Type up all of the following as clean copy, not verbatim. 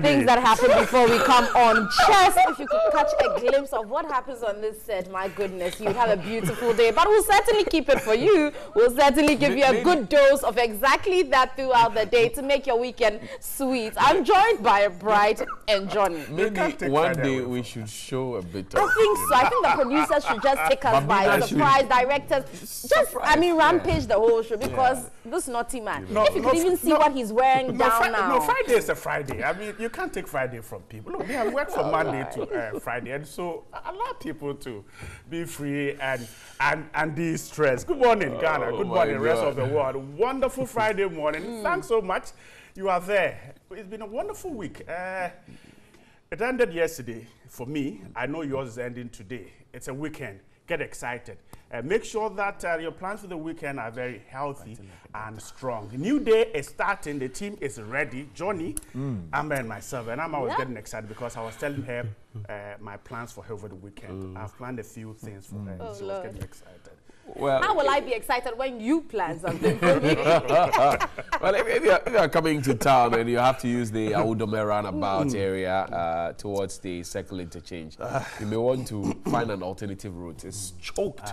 things that happen before we come on. Just if you could catch a glimpse of what happens on this set, my goodness, you'd have a beautiful day. But we'll certainly keep it for you. We'll certainly give you a good dose of exactly that throughout the day to make your weekend sweet. I'm joined by Bright and Johnny. Maybe one day we should show a bit of... I think so. I think the producers should just take us by surprise. Directors, just, I mean, rampage the whole show because this naughty man. If you could even see what he's wearing down now. No, Friday is a Friday. I mean, you can't take Friday from people. Look, they have worked from Monday to Friday, and so allow people to be free and de-stress. Good morning, Ghana. Good morning, rest of the world. Wonderful Friday morning. Thanks so much. You are there. It's been a wonderful week. It ended yesterday for me. I know yours is ending today. It's a weekend. Get excited. Make sure that your plans for the weekend are very healthy and strong. The new day is starting. The team is ready. Johnny, Amber, and myself. And I'm always getting excited because I was telling her my plans for her over the weekend. I've planned a few things for her. So I was getting excited. Well, how will I be excited when you plan something for me? Well, if you're coming to town and you have to use the Awudome roundabout area towards the Circle Interchange, you may want to find an alternative route. It's choked.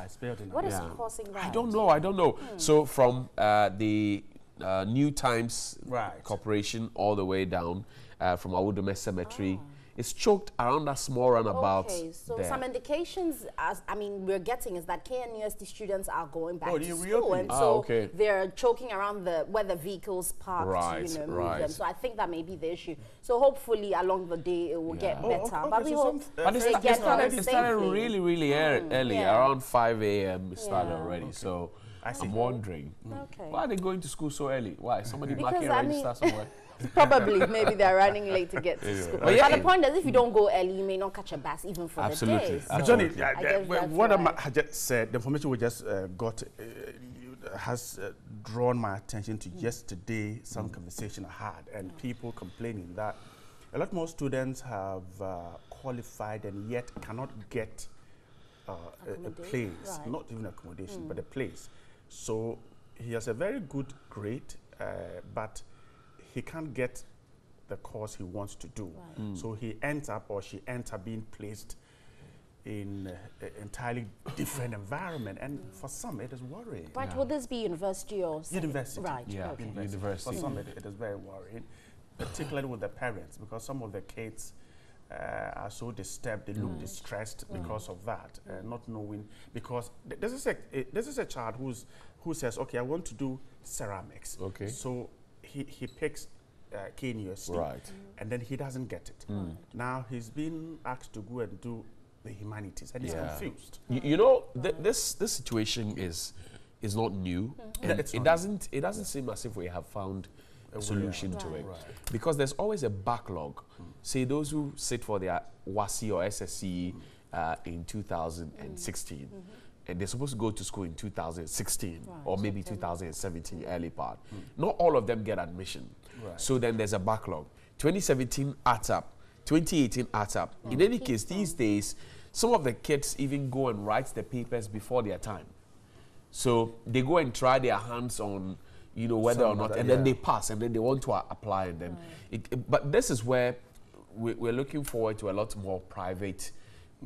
What is causing that? I don't know. So from the New Times Corporation all the way down from Awudome Cemetery, it's choked around that small roundabout. Okay, so there. Some indications, we're getting is that KNUST students are going back to school, reopening. and so they're choking around where the vehicles parked, move them. So I think that may be the issue. So hopefully along the day it will get better. But we hope they get it started really early, around 5 a.m. It started already. So I'm wondering, why are they going to school so early? Why? Somebody marking a register somewhere? Probably, maybe they're running late to get to school. But the point is, if you don't go early, you may not catch a bus even for the day. So Johnny, what I just said, the information we just got has drawn my attention to yesterday, some conversation I had, and people complaining that a lot more students have qualified and yet cannot get a place, not even accommodation, but a place. So he has a very good grade, but he can't get the course he wants to do. So he ends up, or she ends up being placed in an entirely different environment. And for some, it is worrying. But will this be university or... University. Right, University. For some, it is very worrying, particularly with the parents, because some of the kids are so disturbed, they look distressed because of that, not knowing, because this is a child who says, okay, I want to do ceramics. Okay. So he picks KNUST, and then he doesn't get it. Now he's been asked to go and do the humanities, and he's confused. You know, this situation is not new, and it doesn't seem as if we have found a solution to it, because there's always a backlog. Say those who sit for their WASI or SSC in 2016. And they're supposed to go to school in 2016 or maybe 2017, early part. Not all of them get admission. So then there's a backlog. 2017 adds up, 2018 adds up. In any case, these days, some of the kids even go and write the papers before their time. So they go and try their hands on, whether or not, and then they pass, and then they want to apply. And then, but this is where we're looking forward to a lot more private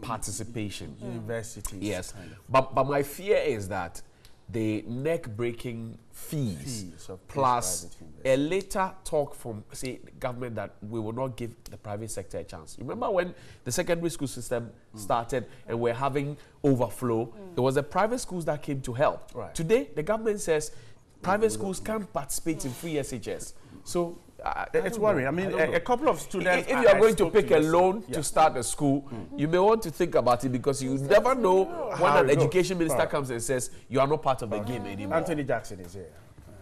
participation. Universities. Yes. But my fear is that the neck-breaking fees plus a later talk from, say, the government that we will not give the private sector a chance. Remember when the secondary school system started and we're having overflow, it was the private schools that came to help. Today, the government says private schools can't participate in free SHS. So it's worrying. I mean, a couple of students... If you are going to pick a loan to start a school, you may want to think about it, because you never know when an education minister comes and says, you are not part of the game anymore. Anthony Jackson is here.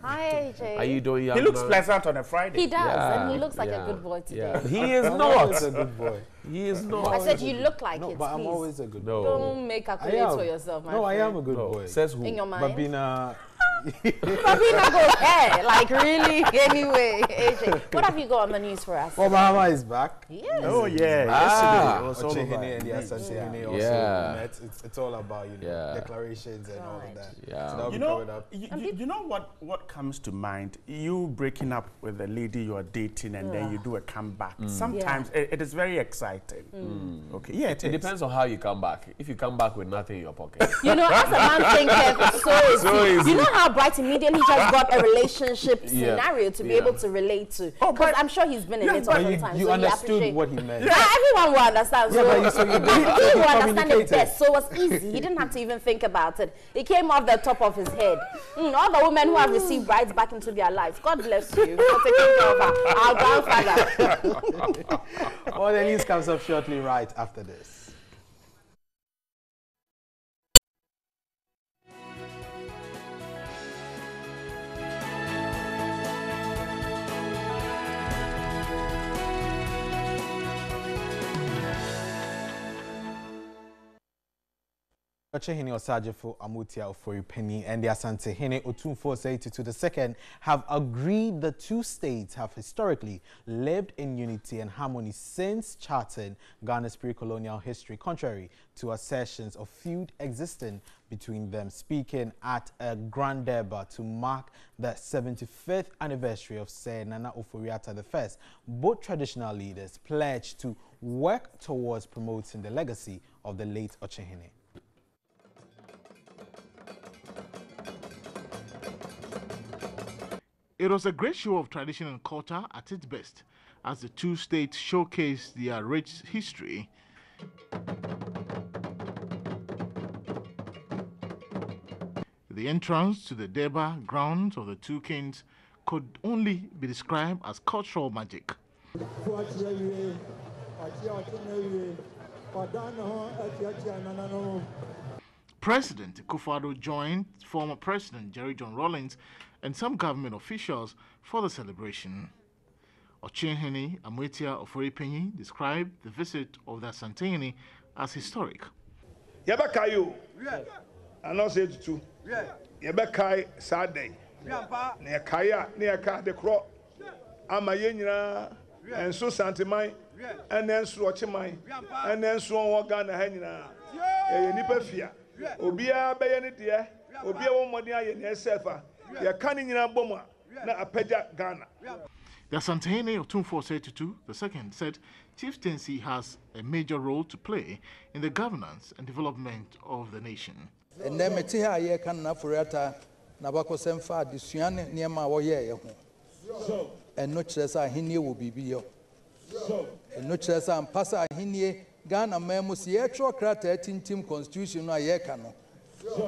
Hi, AJ. Are you doing? He looks pleasant on a Friday. He does, and he looks like a good boy today. He is not. a good boy. He is not. I said you look like it, but I'm always a good boy. Don't make accolades for yourself, my friend. No, I am a good boy. Says who? In your mind? Babina, Babina goes, hey, like really? Anyway, AJ, what have you got on the news for us? Well, Mahama is back. Yes. Oh, yeah. Ah. Yesterday, Ochehene and the Asante also met. It's all about, declarations and all of that. Yeah. So that'll be covered up. You know what comes to mind? You breaking up with a lady you are dating and then you do a comeback. Sometimes it is very exciting. Okay, yeah, it depends on how you come back. If you come back with nothing in your pocket. You know, as a man thinking, so easy. You know how Bright immediately just got a relationship scenario to be able to relate to. Because I'm sure he's been in it all the time. You understood what he meant. Yeah, everyone will understand. Yeah, so he he will understand it best. So it was easy. He didn't have to even think about it. It came off the top of his head. All the women who have received brides back into their lives, God bless you for taking care of our grandfather. All the news comes up shortly right after this. Ochehene Osajefo Amutia Ofori-Penny and the Asante-Hene Otumfuo Osei II have agreed the two states have historically lived in unity and harmony since charting Ghana's pre-colonial history, contrary to assertions of feud existing between them. Speaking at a Grand Durbar to mark the 75th anniversary of Sir Nana Ofori-Atta I, both traditional leaders pledged to work towards promoting the legacy of the late Ochehene. It was a great show of tradition and culture at its best, as the two states showcased their rich history. The entrance to the Durbar grounds of the two kings could only be described as cultural magic. President Akufo-Addo joined former President Jerry John Rawlings and some government officials for the celebration. Ochehene Amutia Ofori-Penny described the visit of the Asante-Hene as historic. Yabakayo, and also too. Yabakai Saturday. Neakaya, Neaka the Crow, Amayena, and so Santimai, and then Swatchimai, and then Swan Wagana Henina. Nipafia, Obia Bayanitia, Obia Modia in Sefa. The Asante-Hene Otumfuo Osei II said chieftaincy has a major role to play in the governance and development of the nation. And then Metiha can Ofori-Atta Nabako Semfa Disuan Niama Woye. And no Chesa Hinie will be bio. And no Chesa and Passa Hinie Ghana Memus Yetro Crata Team Constitution Yekano.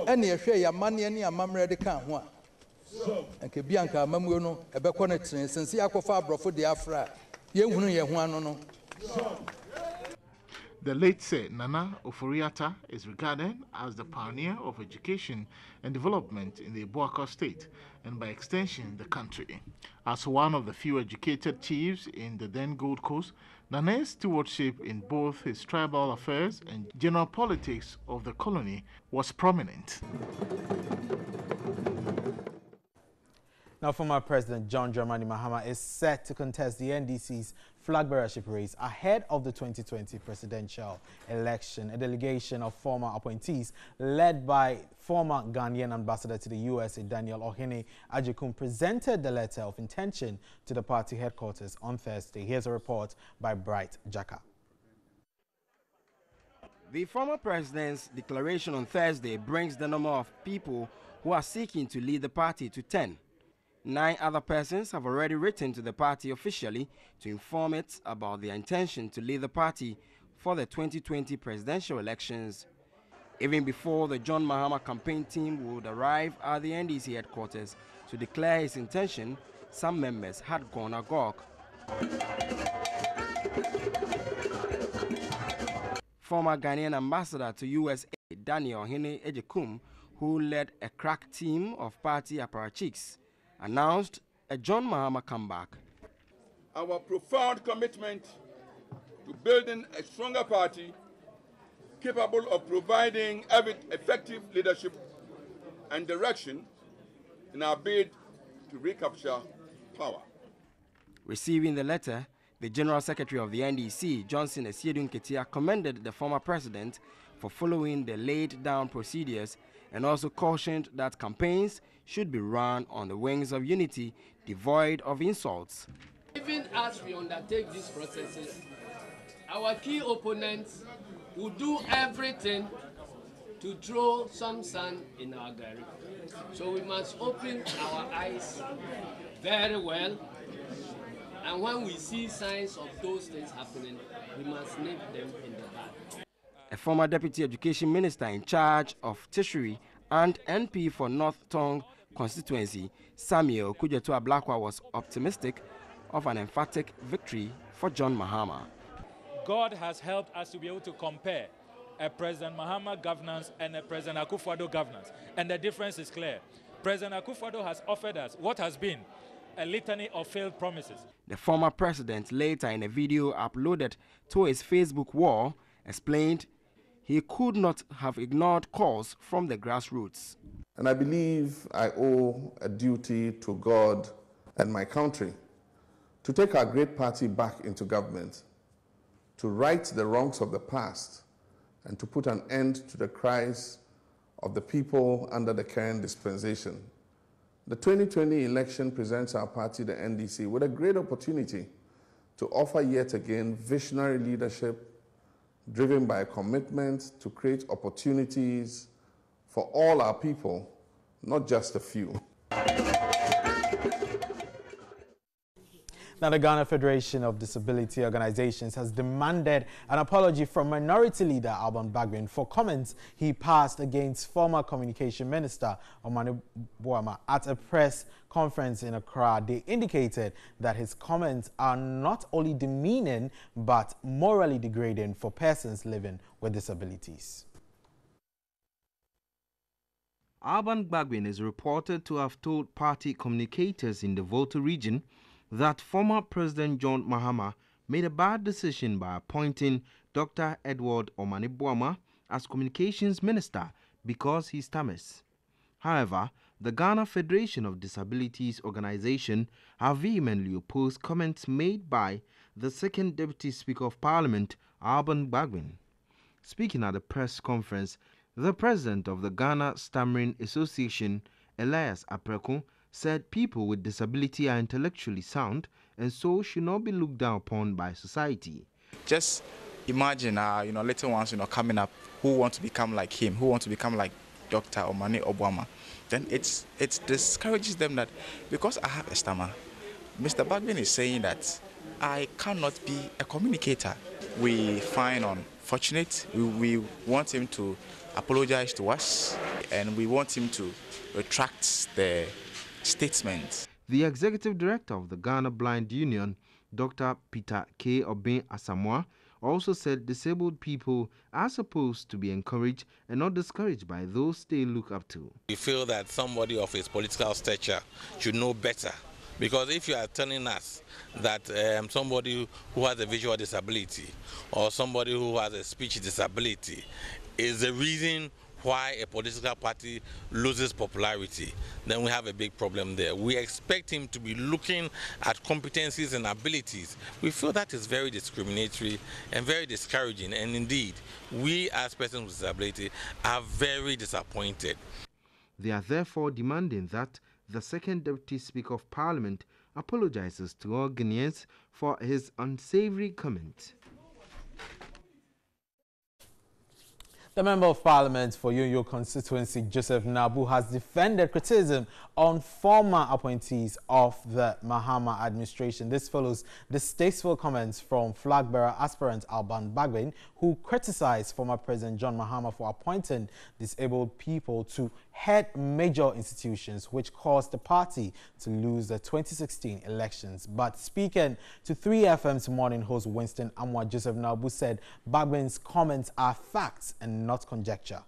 And ye share your money and your mamma de can. And Kebianka Mamuno, a beconet since Yakofa Brofo de Afra, Yehunu Yahuano. The late Sir Nana Ofori-Atta is regarded as the pioneer of education and development in the Boaka state and by extension the country. As one of the few educated chiefs in the then Gold Coast, Nana's stewardship in both his tribal affairs and general politics of the colony was prominent. Now, former President John Dramani Mahama is set to contest the NDC's flag bearership race ahead of the 2020 presidential election. A delegation of former appointees led by former Ghanaian ambassador to the USA, Daniel Ohene Ajekum, presented the letter of intention to the party headquarters on Thursday. Here's a report by Bright Jaka. The former president's declaration on Thursday brings the number of people who are seeking to lead the party to 10. 9 other persons have already written to the party officially to inform it about their intention to lead the party for the 2020 presidential elections. Even before the John Mahama campaign team would arrive at the NDC headquarters to declare his intention, some members had gone agog. Former Ghanaian ambassador to USA, Daniel Ohene Ajekum, who led a crack team of party apparatchiks, announced a John Mahama comeback. Our profound commitment to building a stronger party capable of providing effective leadership and direction in our bid to recapture power. Receiving the letter, the General Secretary of the NDC, Johnson Esiedun Ketia, commended the former president for following the laid-down procedures and also cautioned that campaigns should be run on the wings of unity, devoid of insults. Even as we undertake these processes, our key opponents will do everything to throw some sand in our garri. So we must open our eyes very well, and when we see signs of those things happening, we must nip them in the bud. A former Deputy Education Minister in charge of Tertiary and NP for North Tong constituency, Samuel Kujetua Blakwa, was optimistic of an emphatic victory for John Mahama. God has helped us to be able to compare a President Mahama governance and a President Akufo-Addo governance, and the difference is clear. President Akufo-Addo has offered us what has been a litany of failed promises. The former president, later in a video uploaded to his Facebook wall, explained he could not have ignored calls from the grassroots. And I believe I owe a duty to God and my country to take our great party back into government, to right the wrongs of the past, and to put an end to the cries of the people under the current dispensation. The 2020 election presents our party, the NDC, with a great opportunity to offer yet again visionary leadership driven by a commitment to create opportunities for all our people, not just a few. Now, the Ghana Federation of Disability Organizations has demanded an apology from Minority Leader Alban Bagbin for comments he passed against former Communication Minister Omane Boamah at a press conference in Accra. They indicated that his comments are not only demeaning but morally degrading for persons living with disabilities. Alban Bagbin is reported to have told party communicators in the Volta region that former President John Mahama made a bad decision by appointing Dr. Edward Omane Boamah as Communications Minister because he stammers. However, the Ghana Federation of Disabilities Organization have vehemently opposed comments made by the second Deputy Speaker of Parliament, Alban Bagbin. Speaking at a press conference, the president of the Ghana Stammering Association, Elias Apreku, said people with disability are intellectually sound and so should not be looked down upon by society. Just imagine, little ones, coming up who want to become like him, who want to become like Dr. Omane Boamah. Then it discourages them that because I have a stammer, Mr. Bagbin is saying that I cannot be a communicator. We find unfortunate. We want him to apologize to us, and we want him to retract the statement. The executive director of the Ghana Blind Union, Dr. Peter K. Obin Asamoah, also said disabled people are supposed to be encouraged and not discouraged by those they look up to. We feel that somebody of his political stature should know better, because if you are telling us that somebody who has a visual disability or somebody who has a speech disability is the reason why a political party loses popularity, then we have a big problem there. We expect him to be looking at competencies and abilities. We feel that is very discriminatory and very discouraging, and indeed, we as persons with disability are very disappointed. They are therefore demanding that the second Deputy Speaker of Parliament apologizes to all Ghanaians for his unsavory comment. The Member of Parliament for Yoyo constituency, Joseph Nabu, has defended criticism on former appointees of the Mahama administration. This follows distasteful comments from flag bearer aspirant Alban Bagbin, who criticized former President John Mahama for appointing disabled people to head major institutions, which caused the party to lose the 2016 elections. But speaking to 3FM's morning host Winston Amwa, Joseph Nabu said Bagbin's comments are facts and not conjecture.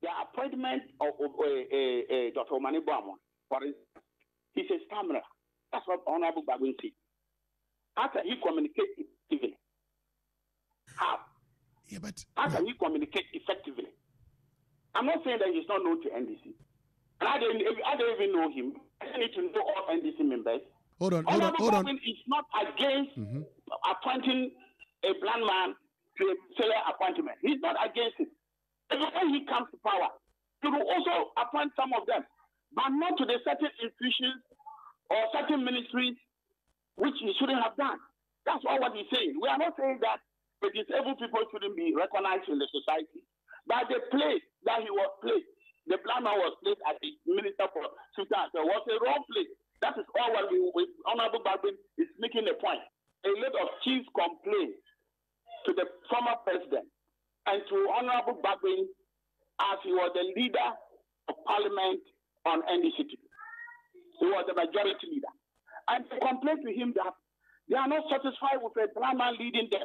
The appointment of Dr. Omane Boamah, for instance, he's a stammerer. That's what Honorable Bagbin said. How can he communicate effectively? How? Yeah, but how can he communicate effectively? I'm not saying that he's not known to NDC. And I don't even know him. I need to know all NDC members. Hold on. Is not against appointing a blind man to a salary appointment. He's not against it. And when he comes to power, he will also appoint some of them, but not to the certain institutions or certain ministries which he shouldn't have done. That's all what he's saying. We are not saying that the disabled people shouldn't be recognized in the society, but the place that he was placed, the blind man was placed as the Minister for Substance, was a wrong place. That is all what Honorable Bagbin is making a point. A lot of chiefs complained to the former president and to Honorable Bagbin as he was the leader of parliament on NDC. He was the majority leader. And they complained to him that they are not satisfied with a blind man leading them.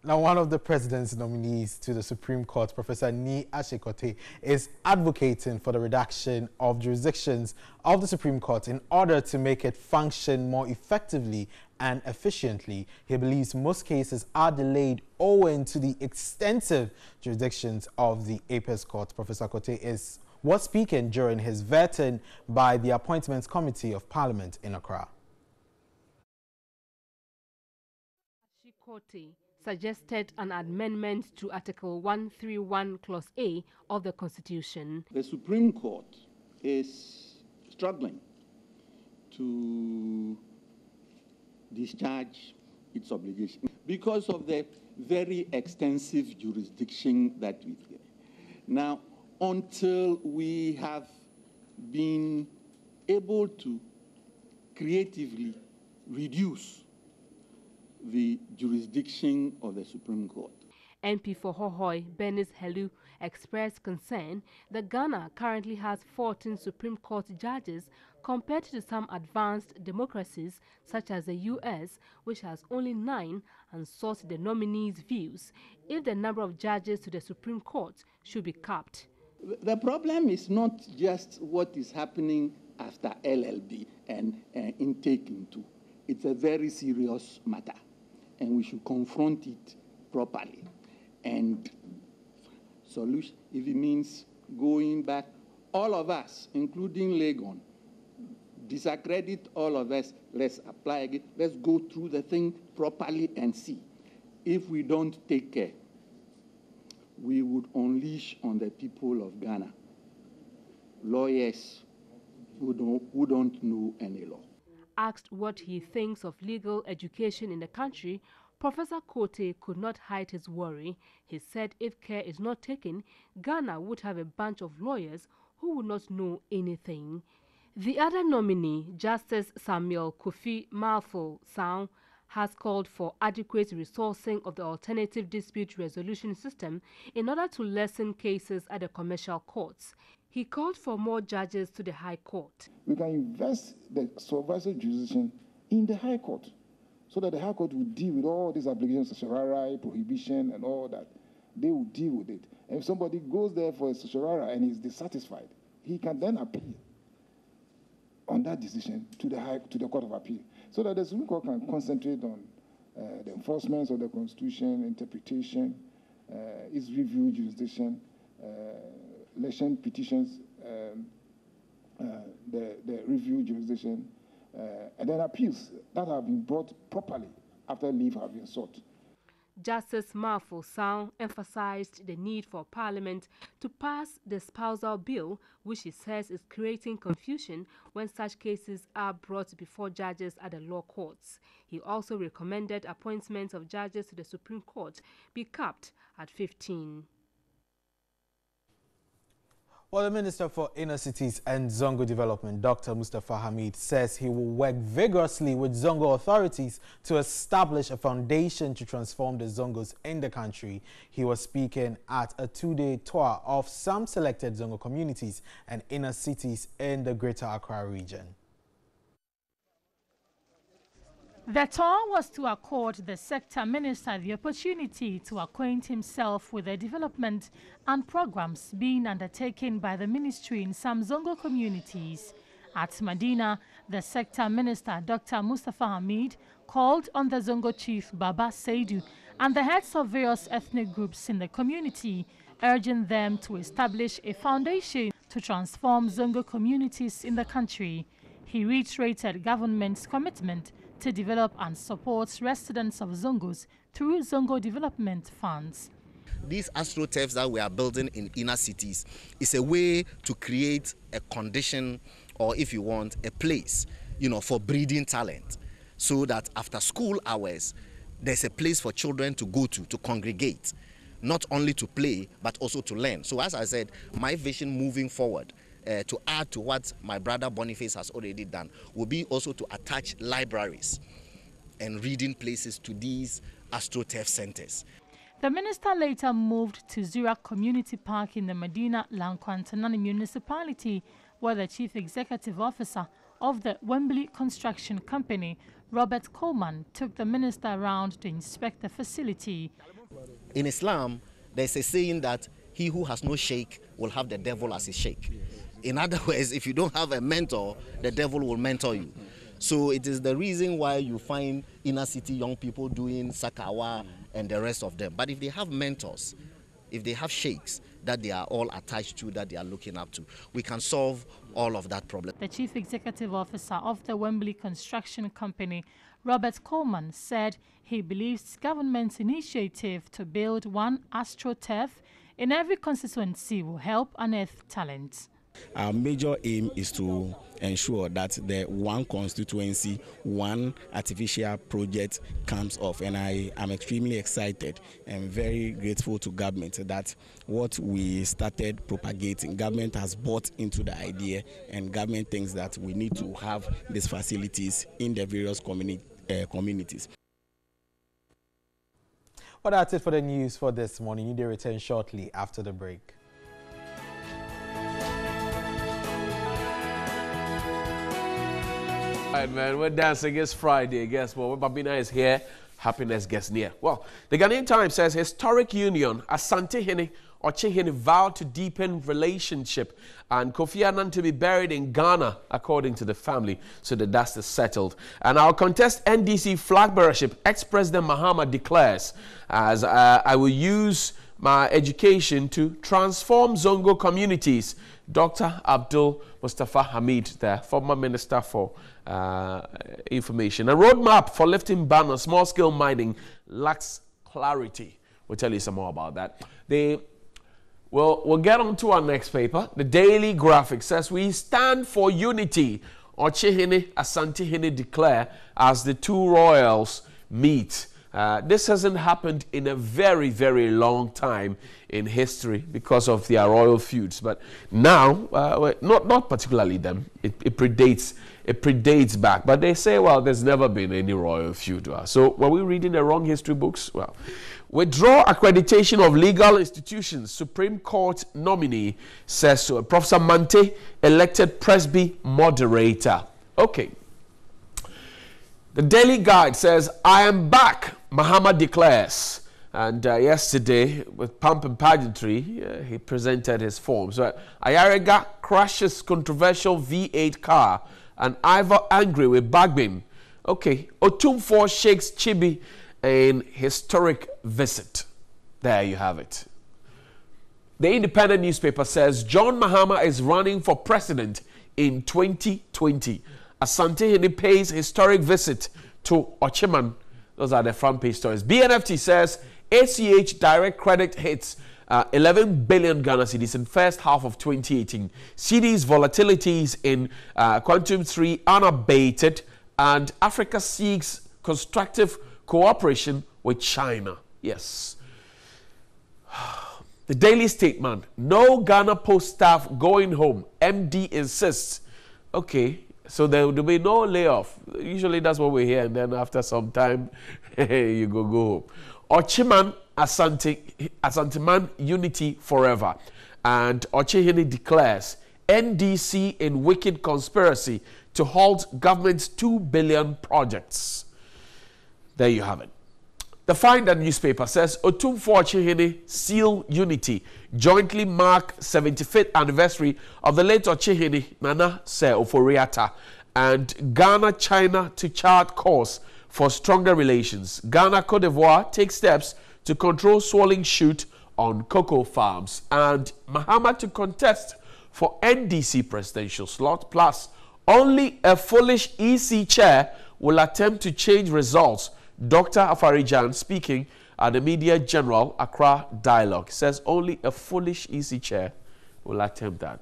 Now, one of the president's nominees to the Supreme Court, Professor Ni Ashekote, is advocating for the reduction of jurisdictions of the Supreme Court in order to make it function more effectively and efficiently. He believes most cases are delayed owing to the extensive jurisdictions of the Apex Court. Professor Kote was speaking during his vetting by the Appointments Committee of Parliament in Accra. Ashekote suggested an amendment to Article 131, Clause A of the Constitution. The Supreme Court is struggling to discharge its obligation because of the very extensive jurisdiction that we have. Now, until we have been able to creatively reduce the jurisdiction of the Supreme Court. MP for Hohoy, Bernice Helu, expressed concern that Ghana currently has 14 Supreme Court judges compared to some advanced democracies such as the US, which has only 9, and sought the nominees' views if the number of judges to the Supreme Court should be capped. The problem is not just what is happening after LLB and intake into. It's a very serious matter, and we should confront it properly. And solution, if it means going back, all of us, including Legon, discredit all of us, let's apply again, let's go through the thing properly and see. If we don't take care, we would unleash on the people of Ghana lawyers who don't know any law. Asked what he thinks of legal education in the country, Professor Kote could not hide his worry. He said if care is not taken, Ghana would have a bunch of lawyers who would not know anything. The other nominee, Justice Samuel Kofi Malfo Sound, has called for adequate resourcing of the alternative dispute resolution system in order to lessen cases at the commercial courts. He called for more judges to the High Court. We can invest the supervisory jurisdiction in the High Court so that the High Court will deal with all these obligations, certiorari, prohibition, and all that. They will deal with it. And if somebody goes there for a certiorari and is dissatisfied, he can then appeal on that decision to the Court of Appeal, so that the Supreme Court can concentrate on the enforcement of the Constitution, interpretation, its review jurisdiction, election petitions, the review jurisdiction, and then appeals that have been brought properly after leave have been sought. Justice Malfo Sound emphasized the need for Parliament to pass the spousal bill, which he says is creating confusion when such cases are brought before judges at the law courts. He also recommended appointments of judges to the Supreme Court be capped at 15. Well, the Minister for Inner Cities and Zongo Development, Dr. Mustafa Hamid, says he will work vigorously with Zongo authorities to establish a foundation to transform the Zongos in the country. He was speaking at a two-day tour of some selected Zongo communities and inner cities in the Greater Accra region. The tour was to accord the sector minister the opportunity to acquaint himself with the development and programs being undertaken by the ministry in some Zongo communities. At Medina, the sector minister, Dr. Mustafa Hamid, called on the Zongo chief Baba Seidu and the heads of various ethnic groups in the community, urging them to establish a foundation to transform Zongo communities in the country. He reiterated government's commitment to develop and support residents of Zongos through Zongo development funds. These astroturfs that we are building in inner cities is a way to create a condition, or if you want, a place, for breeding talent, so that after school hours, there's a place for children to go to congregate, not only to play, but also to learn. So as I said, my vision moving forward, to add to what my brother Boniface has already done, will be also to attach libraries and reading places to these astroturf centers. The minister later moved to Zurich Community Park in the Medina Lankwantanani municipality, where the chief executive officer of the Wembley Construction Company, Robert Coleman, took the minister around to inspect the facility. In Islam, there's a saying that he who has no sheikh will have the devil as his sheikh. In other words, if you don't have a mentor, the devil will mentor you. So it is the reason why you find inner city young people doing sakawa and the rest of them. But if they have mentors, if they have sheikhs that they are all attached to, that they are looking up to, we can solve all of that problem. The chief executive officer of the Wembley Construction Company, Robert Coleman, said he believes government's initiative to build one astroturf in every constituency will help unearth talent. Our major aim is to ensure that the one constituency, one artificial project comes off. And I am extremely excited and very grateful to government that what we started propagating, government has bought into the idea, and government thinks that we need to have these facilities in the various communities. Well, that's it for the news for this morning. You will return shortly after the break. All right, man, we're dancing. It's Friday. Guess what? Babina is here. Happiness gets near. Well, the Ghanaian Times says historic union, Asante Hene or Chihene vowed to deepen relationship, and Kofi Annan to be buried in Ghana, according to the family. So the dust is settled. And I'll contest NDC flag bearership. Ex-President Mahama declares, as I will use my education to transform Zongo communities. Dr. Abdul Mustafa Hamid, the former Minister for Information. A roadmap for lifting ban on small-scale mining lacks clarity. We'll tell you some more about that. We'll get on to our next paper. The Daily Graphic says, we stand for unity. Ochehene Asante-Hene declare as the two royals meet. This hasn't happened in a very, very long time in history because of their royal feuds. But now, not particularly them. It predates back. But they say, well, there's never been any royal feud. So were we reading the wrong history books? Well, withdraw accreditation of legal institutions. Supreme Court nominee says so. Professor Mante elected Presby moderator. Okay. The Daily Guide says, I am back, Mahama declares. And yesterday, with pomp and pageantry, he presented his form. So Ayarega crashes controversial V8 car, and Ivor angry with Bagbin. Okay, Otumfor shakes Chibi in historic visit. There you have it. The Independent newspaper says, John Mahama is running for president in 2020. Asante-Hene pays historic visit to Ochiman. Those are the front page stories. BNFT says ACH direct credit hits 11 billion Ghana cedis in first half of 2018. Cedis volatilities in Quantum 3 unabated, and Africa seeks constructive cooperation with China. Yes. The Daily Statement. No Ghana Post staff going home. MD insists. Okay. So there will be no layoff. Usually that's what we hear, and then after some time, you go home. Ochiman Asanteman unity forever. And Ochehene declares NDC in wicked conspiracy to halt government's 2 billion projects. There you have it. The Finder newspaper says Otumfor Ochehene seal unity, jointly mark 75th anniversary of the late Ochehene Nana Se Oforiata, and Ghana China to chart course for stronger relations. Ghana, Cote d'Ivoire take steps to control swelling shoot on cocoa farms. And Mahama to contest for NDC presidential slot. Plus, only a foolish EC chair will attempt to change results. Dr. Afarijan speaking at the Media General Accra Dialogue says only a foolish EC chair will attempt that.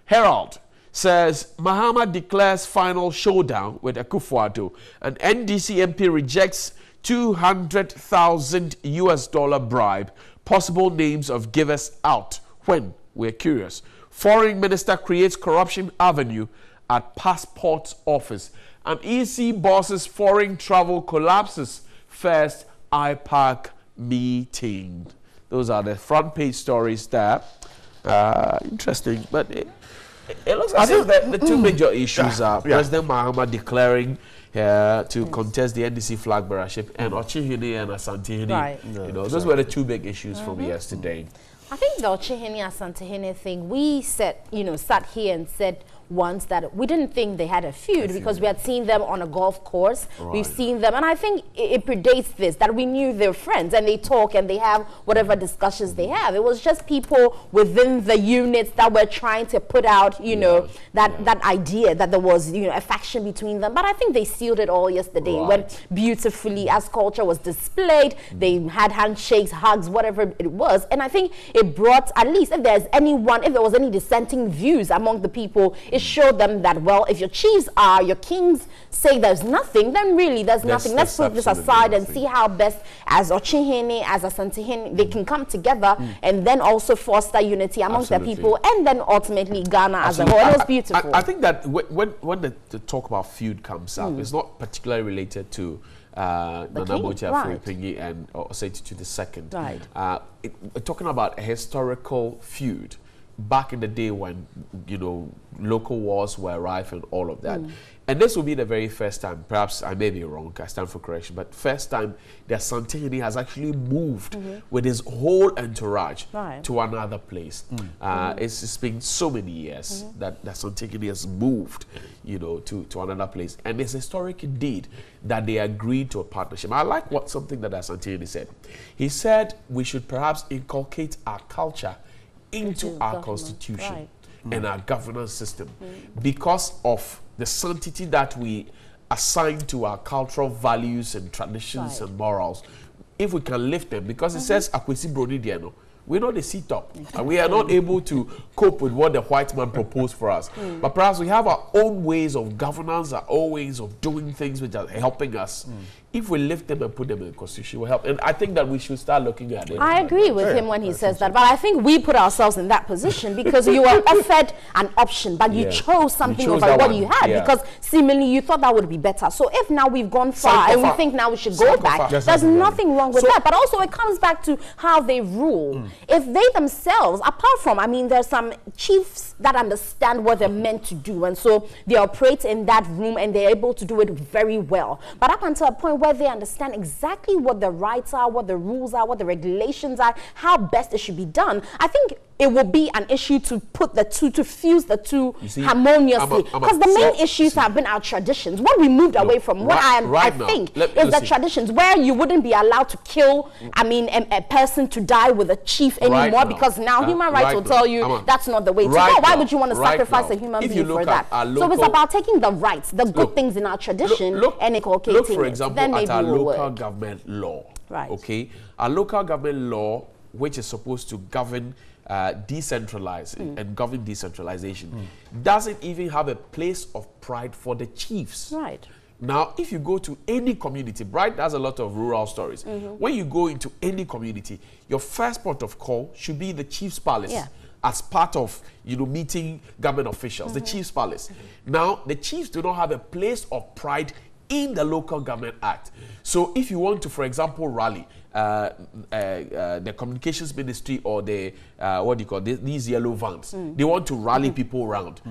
Herald says Mahama declares final showdown with Akufo-Addo, and NDC MP rejects $200,000 bribe. Possible names of givers out. When? We're curious. Foreign Minister creates corruption avenue at passport office. And EC bosses foreign travel collapses. First IPAC meeting. Those are the front page stories there. Interesting, but it looks as if the two major issues are President Mahama declaring to contest the NDC flag bearership and Ochihini and Asantehene. Right. You know, those were the two big issues from yesterday. I think the Ochihini Asantehene thing, we said, sat here and said once that we didn't think they had a feud because we had seen them on a golf course. Right. We've seen them, and I think it predates this, that we knew they're friends and they talk and they have whatever discussions they have. It was just people within the units that were trying to put out, that idea that there was, a faction between them. But I think they sealed it all yesterday. Right. It went beautifully as culture was displayed. They had handshakes, hugs, whatever it was. And I think it brought, at least if there was any dissenting views among the people, it showed them that, well, if your chiefs your kings say there's nothing, then really there's nothing. Let's put this aside and see how best as Ochihini, as Asantehene, they can come together and then also foster unity amongst their people, and then ultimately Ghana as a whole. It was beautiful. I think that when the talk about feud comes up, it's not particularly related to Nana Bochi and Osei the second. Right. Talking about a historical feud back in the day when, local wars were rife and all of that. And this will be the very first time, perhaps I may be wrong, I stand for correction, but first time that Asantehene has actually moved with his whole entourage to another place. It's been so many years that Asantehene has moved, to another place. And it's historic indeed that they agreed to a partnership. I like something that Asantehene said. He said we should perhaps inculcate our culture into our constitution and our governance system because of the sanctity that we assign to our cultural values and traditions and morals. If we can lift them, because it says Akwesi Broni Diano, we're not the seat top, and we are not able to cope with what the white man proposed for us. But perhaps we have our own ways of governance, our own ways of doing things which are helping us. If we lift them and put them in the constitution, will help. And I think that we should start looking at it. I agree with him when he says that, but I think we put ourselves in that position because you were offered an option, but you chose something over what you had because seemingly you thought that would be better. So if now we've gone far and we think now we should go back, there's nothing wrong with that. But also it comes back to how they rule. If they themselves, apart from, there's some chiefs that understand what they're meant to do, and so they operate in that room and they're able to do it very well. But up until a point where they understand exactly what the rights are, what the rules are, what the regulations are, how best it should be done, I think it will be an issue to put the two, to fuse the two harmoniously. Because the main issues have been our traditions. What we moved away from, what I think, is the traditions where you wouldn't be allowed to kill, a person to die with a chief anymore, because now human rights will tell you that's not the way to go. Why would you want to sacrifice a human being for that? So it's about taking the rights, the good things in our tradition and inculcating it. Look, for example, at our local government law. Okay? Our local government law, which is supposed to govern decentralizing and govern decentralization, doesn't even have a place of pride for the chiefs. Right. Now, if you go to any community, Bright has a lot of rural stories. When you go into any community, your first port of call should be the chief's palace. As part of, meeting government officials, the chief's palace. Now, the chiefs do not have a place of pride in the Local Government Act. So if you want to, for example, rally the communications ministry or the, these yellow vans, they want to rally people around.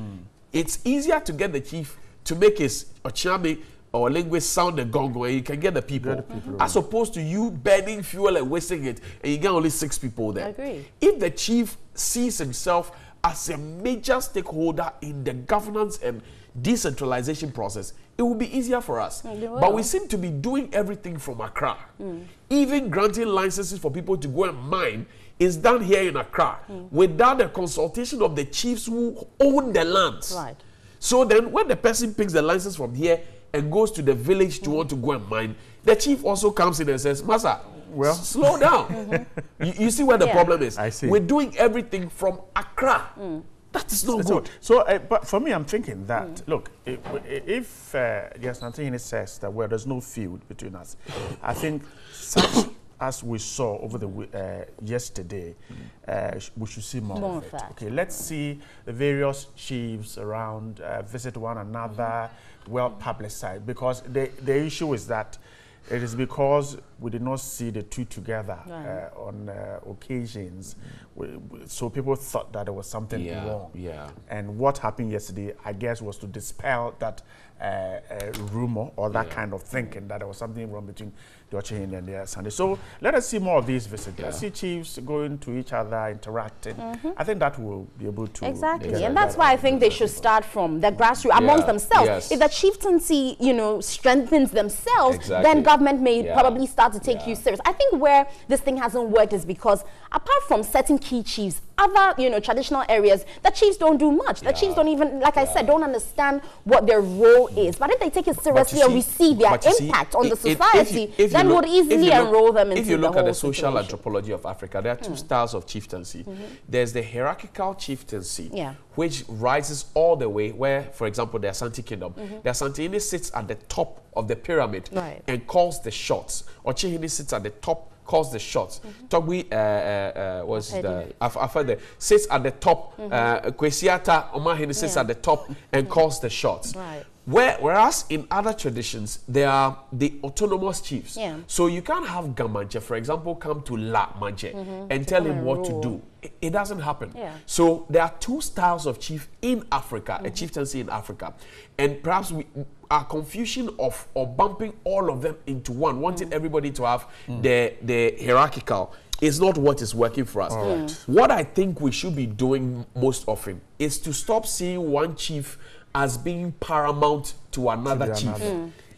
It's easier to get the chief to make his Ochame or linguist sound the gong where you can get the people, as opposed to you burning fuel and wasting it, and you get only 6 people there. I agree. If the chief sees himself as a major stakeholder in the governance and decentralization process, it will be easier for us. But we seem to be doing everything from Accra. Even granting licenses for people to go and mine is done here in Accra without the consultation of the chiefs who own the lands. Right. So then when the person picks the license from here and goes to the village to want to go and mine, the chief also comes in and says, Master, well, slow down. You see where the problem is? I see. We're doing everything from Accra. That is not good. So, but for me, I'm thinking that, look, if Asante says that, well, there's no feud between us, I think such as we saw over the yesterday, we should see more of it. Okay, let's see the various chiefs around visit one another, well publicized, because the issue is that it is because we did not see the two together on occasions. So people thought that there was something wrong. And what happened yesterday, I guess, was to dispel that rumor or that kind of thinking that there was something wrong between the Ochehini and the Asante. So let us see more of these visits. Let's see chiefs going to each other, interacting. I think that will be able to... Exactly. And that's why I think they should start from the grassroots amongst themselves. If the chieftaincy, strengthens themselves, then government may probably start to take you serious. I think where this thing hasn't worked is because apart from certain key chiefs, other, traditional areas, the chiefs don't do much. The chiefs don't even, like I said, don't understand what their role is. But if they take it seriously and receive their impact on the society, then would easily enroll them into the whole situation. If you look at the social anthropology of Africa, there are two styles of chieftaincy. There's the hierarchical chieftaincy, which rises all the way where, for example, the Asante Kingdom, the Asante sits at the top of the pyramid and calls the shots. Ochehini sits at the top, calls the shots. Togwi sits at the top. Kwesiata Omahini sits at the top and calls the shots. Whereas in other traditions, there are the autonomous chiefs. So you can't have Gamanje, for example, come to La Manje and tell him what to do. It doesn't happen. So there are two styles of chief in Africa, a chieftaincy in Africa. And perhaps our confusion of bumping all of them into one, wanting everybody to have the hierarchical, is not what is working for us. What I think we should be doing most often is to stop seeing one chief as being paramount to another chief.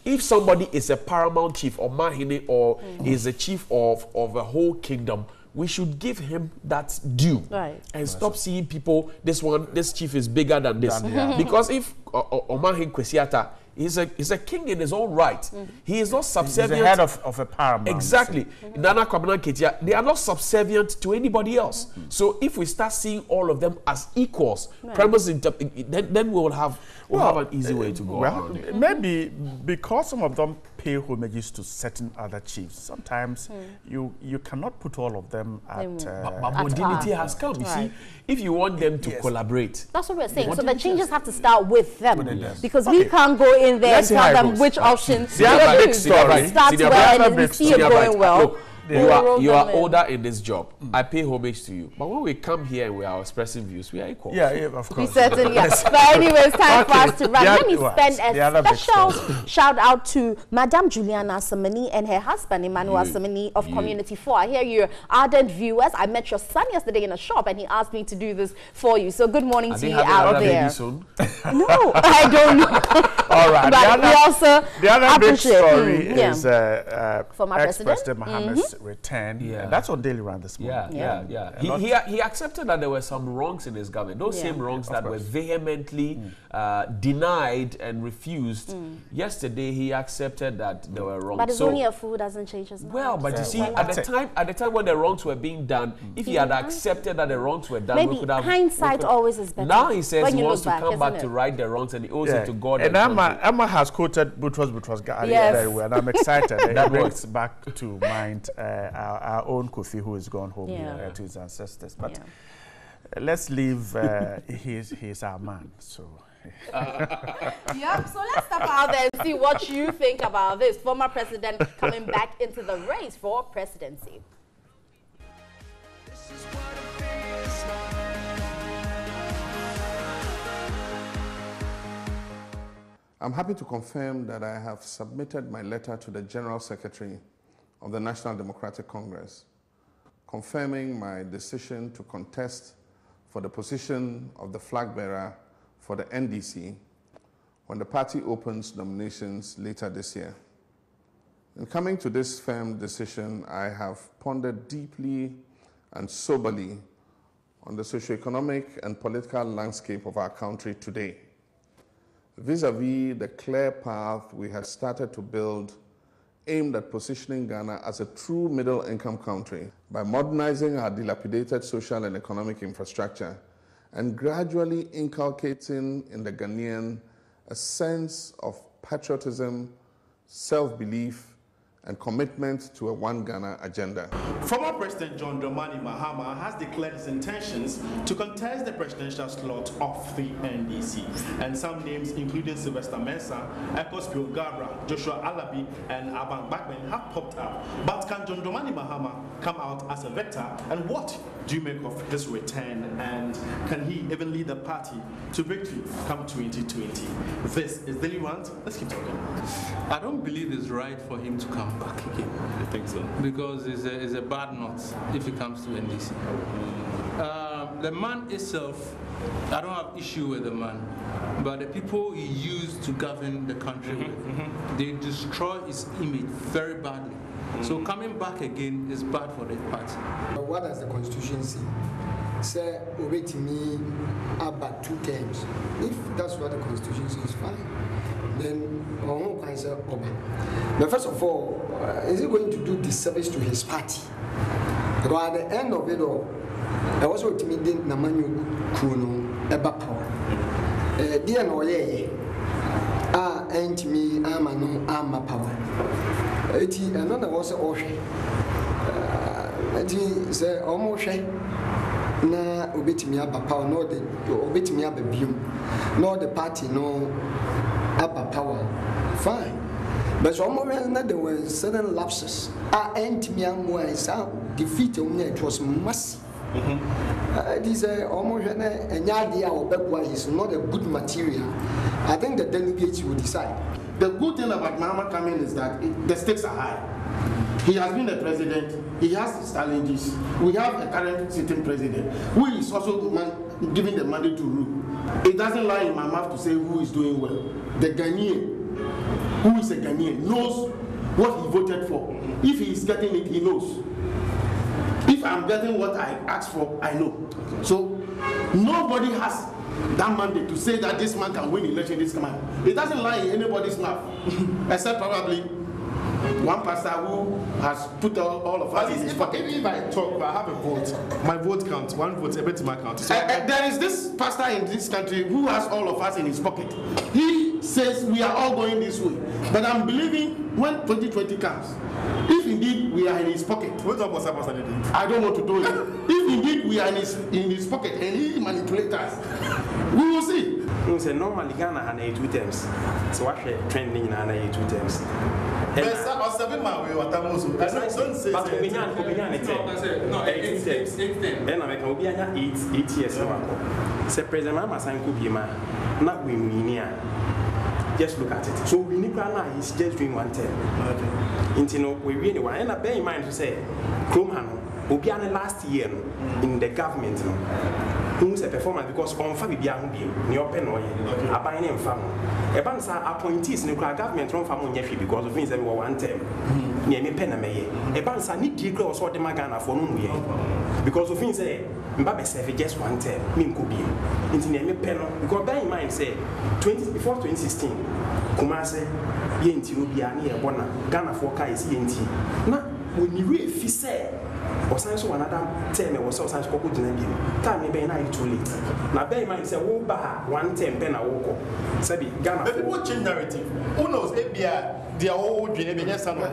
If somebody is a paramount chief or Mahine or is a chief of a whole kingdom, we should give him that due and stop seeing people, this chief is bigger than this. Because if Omahin Kwesiata is a king in his own right, he is not subservient. He's the head of a paramount. Exactly. Nana Kwabena Ketia, they are not subservient to anybody else. So if we start seeing all of them as equals, then we will have an easy way to go. Well, maybe because some of them pay homages to certain other chiefs, sometimes you cannot put all of them at... but modernity has come. You see, if you want them to collaborate... That's what we're saying. So the changes have to start with them. Because we can't go in there and tell them which options to use. Start well and we see it going well. You are older in this job. I pay homage to you. But when we come here and we are expressing views, we are equal. Yeah, of course. We certainly are. But anyways, time for us to run. Let me spend a special shout out to Madame Juliana Asamani and her husband, Emmanuel Asamani of Community 4. I hear you're ardent viewers. I met your son yesterday in a shop and he asked me to do this for you. So good morning to you out there. No, I don't know. All right. But we also the other big story is former President Mohammed's return. And that's on Daily Run this morning. He accepted that there were some wrongs in his government. Those same wrongs that were vehemently denied and refused. Yesterday, he accepted that there were wrongs. But it's only a fool who doesn't change his mind. Well, but you see, at the time when the wrongs were being done, if he had accepted that the wrongs were done, maybe we could have... hindsight always is better. Now he says he wants to come back to right the wrongs and he owes it to God. And Emma has quoted Boutros very well, and I'm excited. That brings back to mind our own Kofi, who has gone home to his ancestors. But let's leave, he's our man, so... so let's step out there and see what you think about this. Former president coming back into the race for presidency. I'm happy to confirm that I have submitted my letter to the General Secretary of the National Democratic Congress, confirming my decision to contest for the position of the flag bearer for the NDC when the party opens nominations later this year. In coming to this firm decision, I have pondered deeply and soberly on the socio-economic and political landscape of our country today, vis-a-vis the clear path we had started to build aimed at positioning Ghana as a true middle-income country by modernizing our dilapidated social and economic infrastructure and gradually inculcating in the Ghanaian a sense of patriotism, self-belief, and commitment to a One Ghana agenda. Former President John Dramani Mahama has declared his intentions to contest the presidential slot of the NDC. And some names, including Sylvester Mensah, Ecos Gabra, Joshua Alabi, and Abang Bakben have popped up. But can John Dramani Mahama come out as a victor? And what do you make of this return? And can he even lead the party to victory come 2020? This is Daily Rant. Let's keep talking. I don't believe it's right for him to come back again. You think so? Because it's a bad knot if he comes to NDC. The man itself, I don't have issue with the man, but the people he used to govern the country with, they destroy his image very badly. So coming back again is bad for the party. What does the Constitution say? Say, obey to me about 2 terms. If that's what the Constitution says, fine. Then can say Oba. But first of all, is he going to do disservice to his party? Because at the end of it all, I was going to meet Namanyu Kuno Eba Power. Dear no ye, ain't me, I'm a power. Another was Oshe. It say almost na obey me about power, nor the obey me about beam, nor the party, no. Upper power, fine. But some there were certain lapses. Defeat it was massive. This almost an idea of backward is not a good material. I think the delegates will decide. The good thing about Mahama coming is that the stakes are high. He has been the president. He has his challenges. We have a current sitting president who is also given the mandate to rule. It doesn't lie in my mouth to say who is doing well. The Ghanaian, who is a Ghanaian, knows what he voted for. If he is getting it, he knows. If I'm getting what I asked for, I know. So nobody has that mandate to say that this man can win election this time. It doesn't lie in anybody's mouth, except probably one pastor who has put all of us in his pocket. If I talk, I have a vote. My vote counts. One vote, every time I count. So there is this pastor in this country who has all of us in his pocket. He says we are all going this way. But I'm believing when 2020 comes, if indeed we are in his pocket, I don't want to do it. If indeed we are in his pocket and he manipulates us, we will see. Normally Ghana has 2 terms. So what trending in 2 terms. No, 8 years. Say President Mahama could be man, not we just look at it. So we need Ghana is just doing 1 term. We really want, and I bear in mind to say, Kromhan will be last year in the government. Who's a performance because on Fabia near Penoy, a buying in family. A bunch of appointees in the government from family because of things that were 1 term. Near me Penamay. A bunch of need to close what the Magana for no year. Because of things say, Mbabe said just 1 term, mean could be. Into near me Peno, because bear in mind, say, before 2016, Kumase, Yenti will be near Bona, Ghana for Kai is Yenti. Now, when you really say, or science one another term or so science cocoa dinner, time may be too late. Now, bear in mind, say, oh, bah, 1 term, pen a walk. Sabi, Ghana. But people change narrative. Who knows, ABI, they are all doing a son of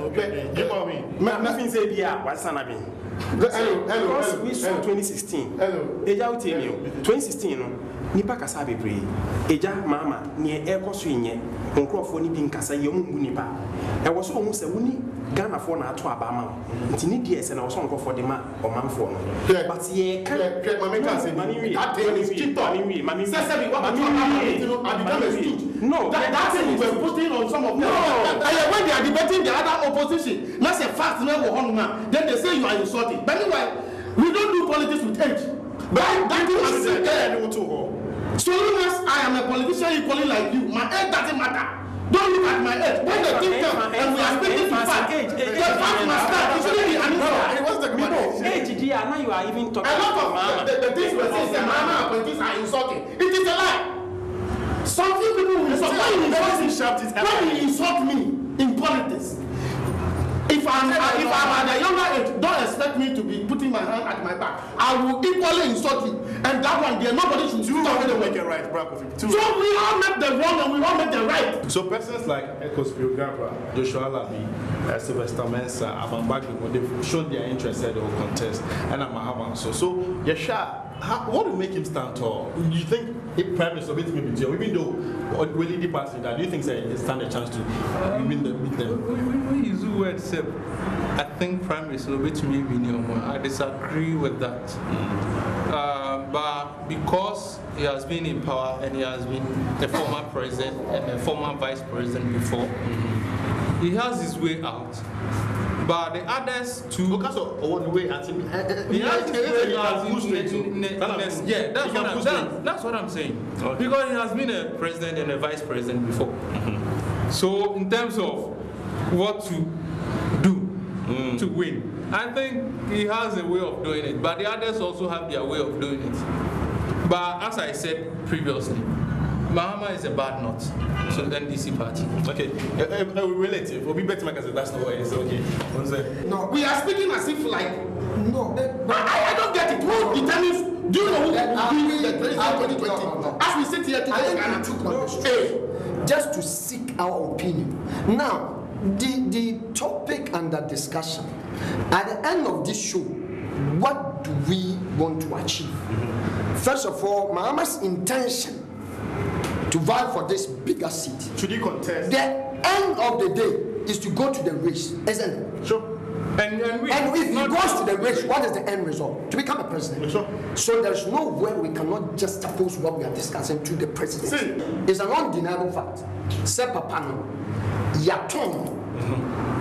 nothing say, yeah, what's son of me. Hello, we saw 2016. Hello, 2016. Nipa kasa bebre eja mama ne ekoso nye onkrofo ni bi nkasa ye mu nipa e wo so hu se woni Ghana fo na ato aba ma nti ni DS na wo so onkrofo de ma omanfo no but ye kan mama kan say that thing is cheap mami say we want to become a stooge. No, that thing we were putting on some of them. No, when they are debating the other opposition, that's a fact. Then they say you are insulting. But anyway, we don't do politics with age. But that is so long as I am a politician equally like you, my age doesn't matter. Don't look at my age. When the thing comes and we are speaking to fact, the fact must start. It shouldn't be an insult. What's the age? Now you are even talking. A lot of the things we say, the Mama appointees are insulting. It is a lie. Some people will insult me. When you insult me in politics, if I'm at a younger age, don't expect me to be putting my hand at my back. I will equally insult you. And that one there, nobody should do it. Make it right, so we all make the wrong and we all make the right. So persons like Ecos Biographer, Joshua Labi, Sylvester Mensah, Aban Bagli, they've shown their interest that they will contest, and Mahama. So Yasha, what will make him stand tall? Do you think if Prime Minister beats me, even though will he pass that, do you think they stand a chance to win them? We use the word SEP. I think Prime Minister beats me. I disagree with that. But because he has been in power and he has been a former president and a former vice president before, he has his way out. But the others too. Because of one way out, he has his way out. Yeah, that's what I'm saying. Okay. Because he has been a president and a vice president before. So in terms of what to do to win, I think he has a way of doing it, but the others also have their way of doing it. But as I said previously, Mahama is a bad nut to the NDC party. Okay, relative. We'll be better because that's the way it's okay. No, we are speaking as if like, no, I don't get it. Who determines, do you know who wins the president 2020? As we sit here today, just to seek our opinion. Now, the topic under discussion, at the end of this show, what do we want to achieve? First of all, Mahama's intention to vie for this bigger seat. Should he contest? The end of the day is to go to the race, isn't it? Sure. And if he goes to the race, what is the end result? To become a president. Sure. So there's no way we cannot just oppose what we are discussing to the president. It's an undeniable fact. Say papa no, yaton.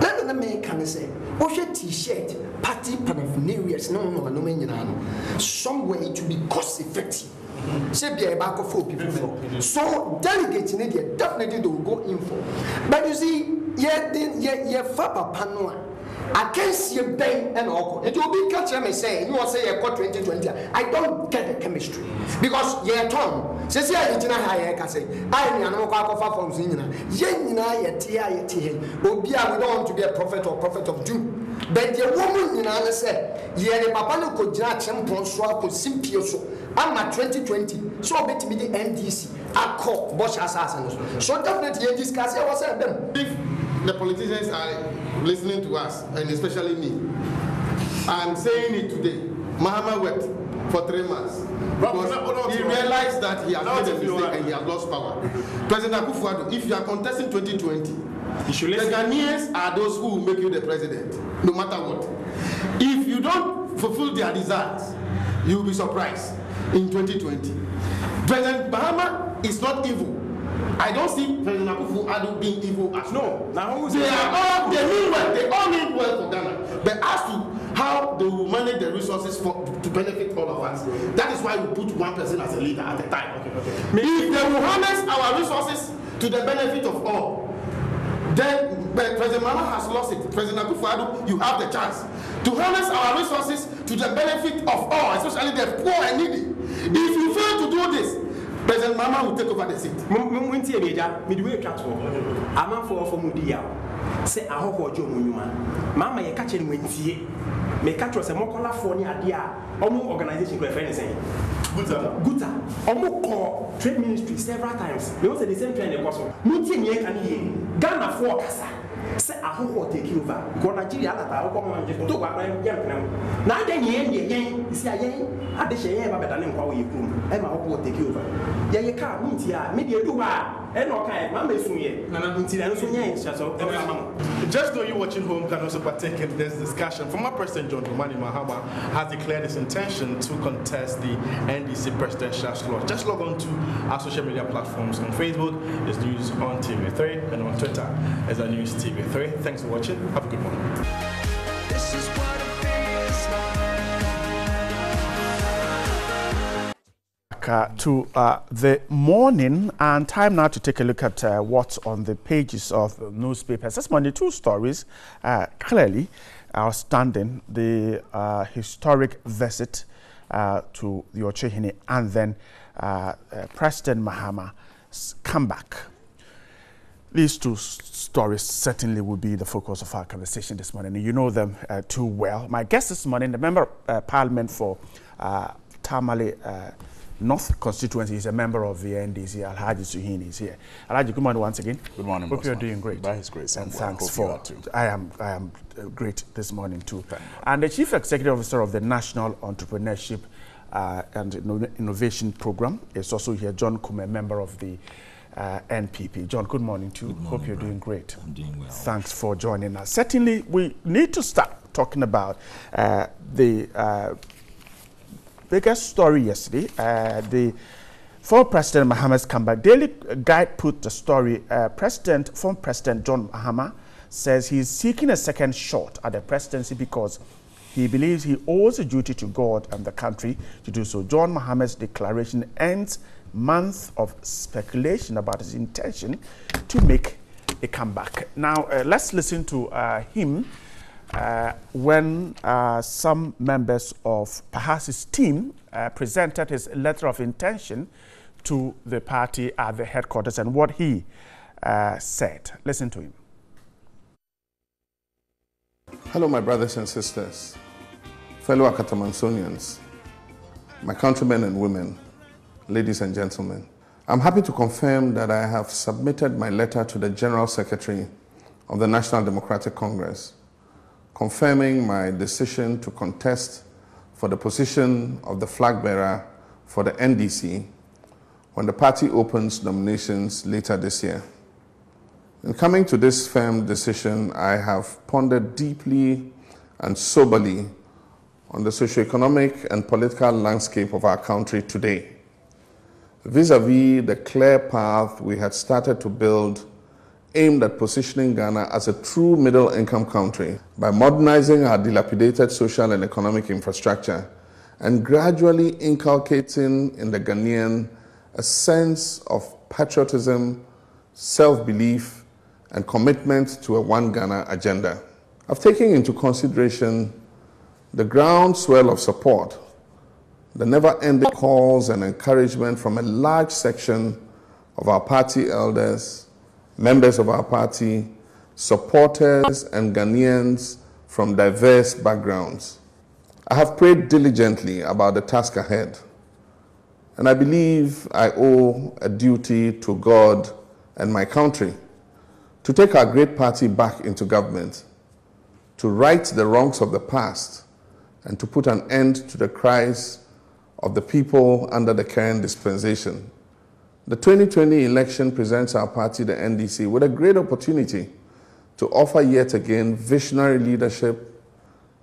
Let me can say, what's your t-shirt, party paraphernalia, somewhere it will be cost effective. Say be about 4 people. So delegates in India definitely they will go in for. But you see, yeah, Fapa Panoa. I can't see a bang and all. It will be catching me saying, you want to say a 2020. I don't get the chemistry. Because yeah, Tom, says yeah, it's not high. I can say, I am no Papa from Zina. Yenina, Tia, Obia, we don't want to be a prophet or prophet of doom. But the woman in Anna said, yeah, the Papa could judge him from Swap with Simpioso. I'm at 2020, so I'll bet me the NDC. I call Bosch assassins. So definitely discuss what's them. If the politicians are listening to us, and especially me, I'm saying it today. Mahama worked for 3 months because he realized that he has made a mistake and he has lost power. President Akufo-Addo, if you are contesting 2020, the Ghanaians are those who will make you the president, no matter what. If you don't fulfill their desires, you will be surprised in 2020. President Mahama is not evil. I don't see President Akufo-Addo being evil at all. They mean well. They all mean well for Ghana. But as to how they will manage the resources to benefit all of us, that is why we put one person as a leader at a time. If they will harness our resources to the benefit of all, then President Mahama has lost it. President Akufo-Addo, you have the chance to harness our resources to the benefit of all, especially the poor and needy. If you fail to do this, President Mahama will take over the seat. Say I hope you Mama ye catch him me catch us a mokola for ni adia organization saying Guta call trade ministry several times. They also the same trend they cost. Ghana for kasa say I hope take over because Nigeria that come just to wa na den yen see ayen ade shey ba beta ne nkwa we kum e ma hope take over ye ka meet ya me dey do wa e no kai ma me sunye na nti na so yen so just though you watching home can also partake in this discussion. Former President John Dramani Mahama has declared his intention to contest the NDC presidential slot. Just log on to our social media platforms. On Facebook is News on TV3 and on Twitter is the News TV3. Thanks for watching. Have a good one. This is what it feels like. to the morning, and time now to take a look at what's on the pages of newspapers. This morning, two stories clearly outstanding: the historic visit to the Ochehini, and then President Mahama's comeback. These two stories certainly will be the focus of our conversation this morning. You know them too well. My guest this morning, the Member of Parliament for Tamale North constituency, is a member of the NDC. Alhaji Suhini is here. Alhaji, good morning once again. Good morning. Hope you're doing great. By His grace, and thanks for. I am great this morning too. And the Chief Executive Officer of the National Entrepreneurship and Innovation Program is also here. John Kume, member of the NPP. John, good morning to you. Hope you're doing great. I'm doing well. Thanks for joining us. Certainly, we need to start talking about the biggest story yesterday. The former President Mahama's comeback. Daily Guide put the story. Former President John Mahama says he's seeking a second shot at the presidency because he believes he owes a duty to God and the country to do so. John Mahama's declaration ends month of speculation about his intention to make a comeback. Now, let's listen to him when some members of perhaps his team presented his letter of intention to the party at the headquarters and what he said. Listen to him. Hello, my brothers and sisters, fellow Akatamansonians, my countrymen and women, ladies and gentlemen. I'm happy to confirm that I have submitted my letter to the General Secretary of the National Democratic Congress, confirming my decision to contest for the position of the flag bearer for the NDC when the party opens nominations later this year. In coming to this firm decision, I have pondered deeply and soberly on the socioeconomic and political landscape of our country today, vis-a-vis the clear path we had started to build aimed at positioning Ghana as a true middle-income country by modernizing our dilapidated social and economic infrastructure and gradually inculcating in the Ghanaian a sense of patriotism, self-belief, and commitment to a One Ghana agenda. I've taken into consideration the groundswell of support, the never-ending calls and encouragement from a large section of our party elders, members of our party, supporters, and Ghanaians from diverse backgrounds. I have prayed diligently about the task ahead, and I believe I owe a duty to God and my country to take our great party back into government, to right the wrongs of the past, and to put an end to the cries of the people under the current dispensation. The 2020 election presents our party, the NDC, with a great opportunity to offer yet again visionary leadership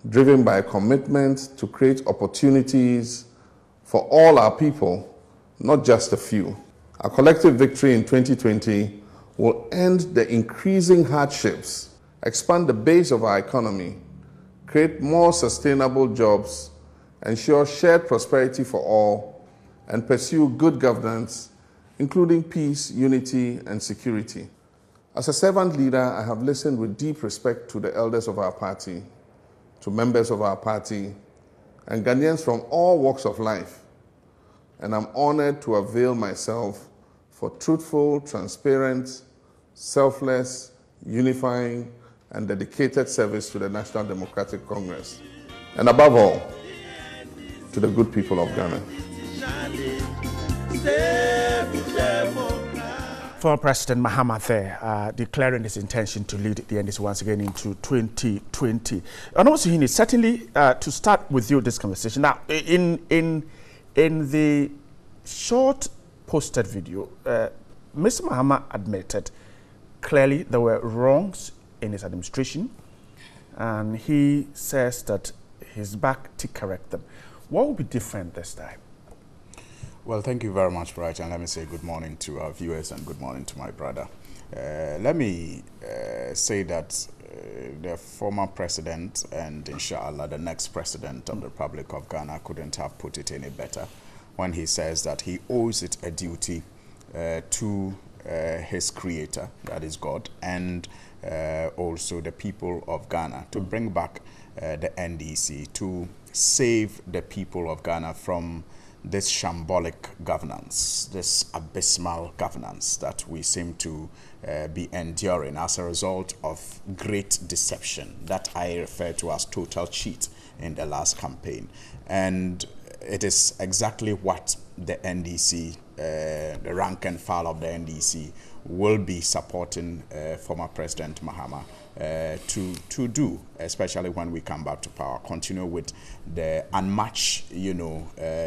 driven by a commitment to create opportunities for all our people, not just a few. Our collective victory in 2020 will end the increasing hardships, expand the base of our economy, create more sustainable jobs, ensure shared prosperity for all, and pursue good governance, including peace, unity, and security. As a servant leader, I have listened with deep respect to the elders of our party, to members of our party, and Ghanaians from all walks of life, and I'm honored to avail myself for truthful, transparent, selfless, unifying, and dedicated service to the National Democratic Congress, and above all, to the good people of Ghana. Former President Mahama there declaring his intention to lead the NDC once again into 2020. And also, he needs certainly to start with you this conversation. Now, in the short posted video, Mr. Mahama admitted clearly there were wrongs in his administration, and he says that he's back to correct them. What will be different this time? Well, thank you very much, Bright, and let me say good morning to our viewers and good morning to my brother. Let me say that the former president and inshallah the next president of the Republic of Ghana couldn't have put it any better. when he says that he owes it a duty to his creator, that is God, and also the people of Ghana to bring back the NDC, to save the people of Ghana from this shambolic governance, this abysmal governance that we seem to be enduring as a result of great deception that I refer to as total cheat in the last campaign. And it is exactly what the NDC, the rank and file of the NDC, will be supporting former President Mahama to do, especially when we come back to power, continue with the unmatched,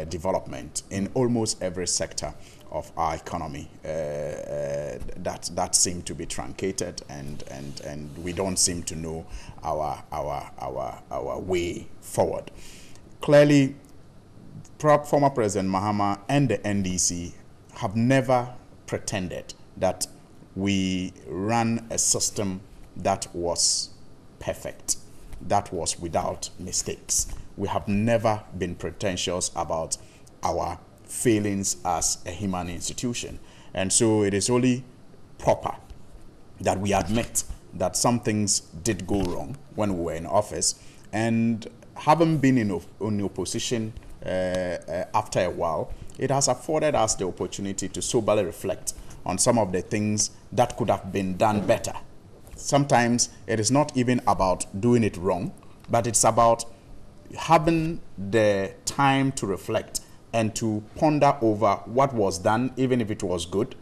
development in almost every sector of our economy that seem to be truncated, and we don't seem to know our way forward. Clearly, former President Mahama and the NDC have never pretended that we ran a system that was perfect, that was without mistakes. We have never been pretentious about our failings as a human institution. And so it is only proper that we admit that some things did go wrong when we were in office, and having been in opposition after a while, it has afforded us the opportunity to soberly reflect on some of the things that could have been done better. Sometimes it is not even about doing it wrong, but it's about having the time to reflect and to ponder over what was done, even if it was good,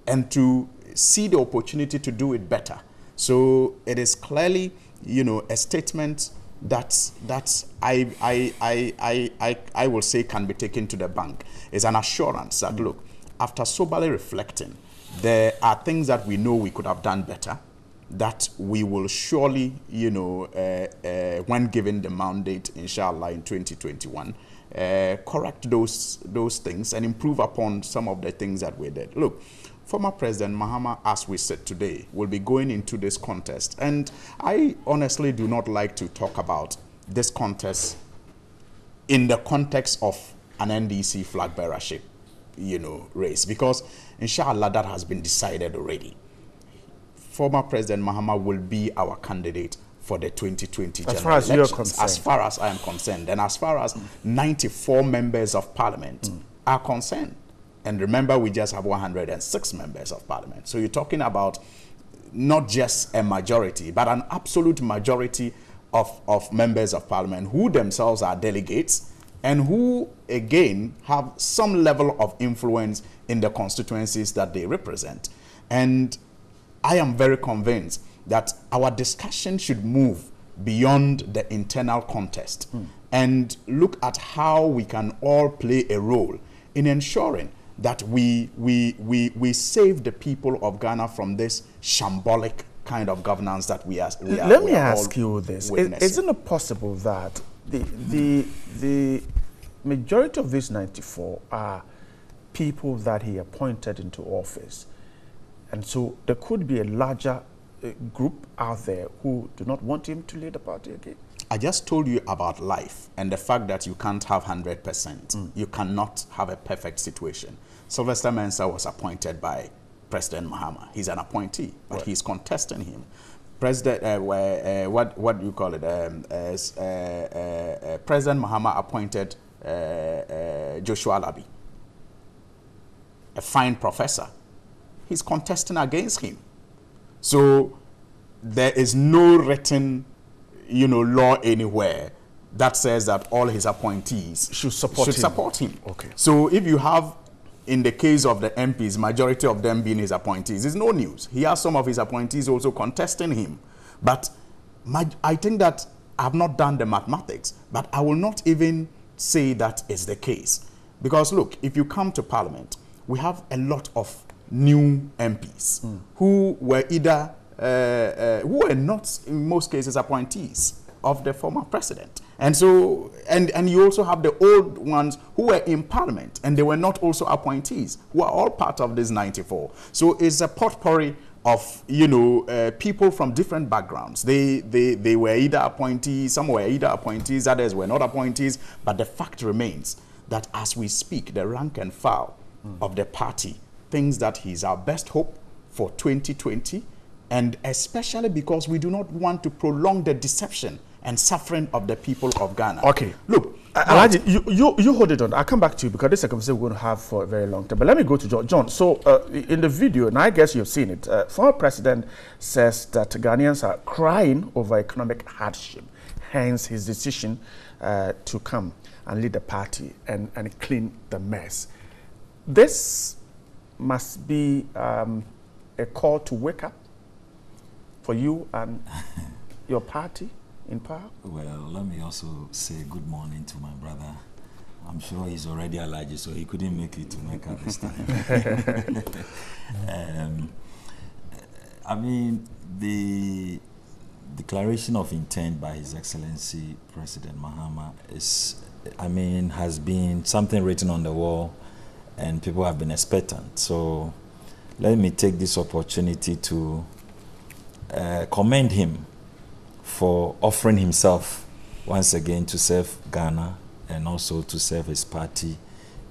and to see the opportunity to do it better. So it is clearly, a statement that I will say can be taken to the bank. It's an assurance that, look, after soberly reflecting, there are things that we know we could have done better, that we will surely, when given the mandate, inshallah, in 2021, correct those things and improve upon some of the things that we did. Look, former President Mahama, as we said today, will be going into this contest. And I honestly do not like to talk about this contest in the context of an NDC flag bearership, race, because inshallah that has been decided already. Former President Mahama will be our candidate for the 2020 general elections. As far as you're concerned. As far as I am concerned, and as far as 94 members of parliament are concerned. And remember, we just have 106 members of parliament. So you're talking about not just a majority, but an absolute majority of members of parliament who themselves are delegates and who, again, have some level of influence in the constituencies that they represent. And I am very convinced that our discussion should move beyond the internal contest and look at how we can all play a role in ensuring that we save the people of Ghana from this shambolic kind of governance that we are. Let me ask you this: isn't it possible that the majority of these 94 are people that he appointed into office, and so there could be a larger group out there who do not want him to lead the party again? I just told you about life and the fact that you can't have 100%. You cannot have a perfect situation. Sylvester Mensah was appointed by President Mahama. He's an appointee, but he's contesting him. President, what do you call it? President Mahama appointed Joshua Labi, a fine professor. He's contesting against him. So there is no written law anywhere that says that all his appointees should support him. Okay. So if you have, in the case of the MPs, majority of them being his appointees, it's no news. He has some of his appointees also contesting him. But I think that I've not done the mathematics, but I will not even say that is the case. Because look, if you come to Parliament, we have a lot of new MPs who were either who were not, in most cases, appointees of the former president. And so, and you also have the old ones who were in Parliament and they were not also appointees, who are all part of this 94. So it's a potpourri of, people from different backgrounds. They were either appointees, some were either appointees, others were not appointees, but the fact remains that as we speak, the rank and file of the party thinks that he's our best hope for 2020, and especially because we do not want to prolong the deception and suffering of the people of Ghana. Okay. Look, Alhaji, you hold it on. I'll come back to you because this is a conversation we're going to have for a very long time. But let me go to John. John, so in the video, and I guess you've seen it, former president says that Ghanaians are crying over economic hardship, hence his decision to come and lead the party and clean the mess. This must be a call to wake up for you and your party in power? Well, let me also say good morning to my brother. I'm sure he's already allergic, so he couldn't make it to make up this time. I mean, the declaration of intent by His Excellency President Mahama is, I mean, has been something written on the wall, and people have been expectant. So let me take this opportunity to commend him for offering himself once again to serve Ghana and also to serve his party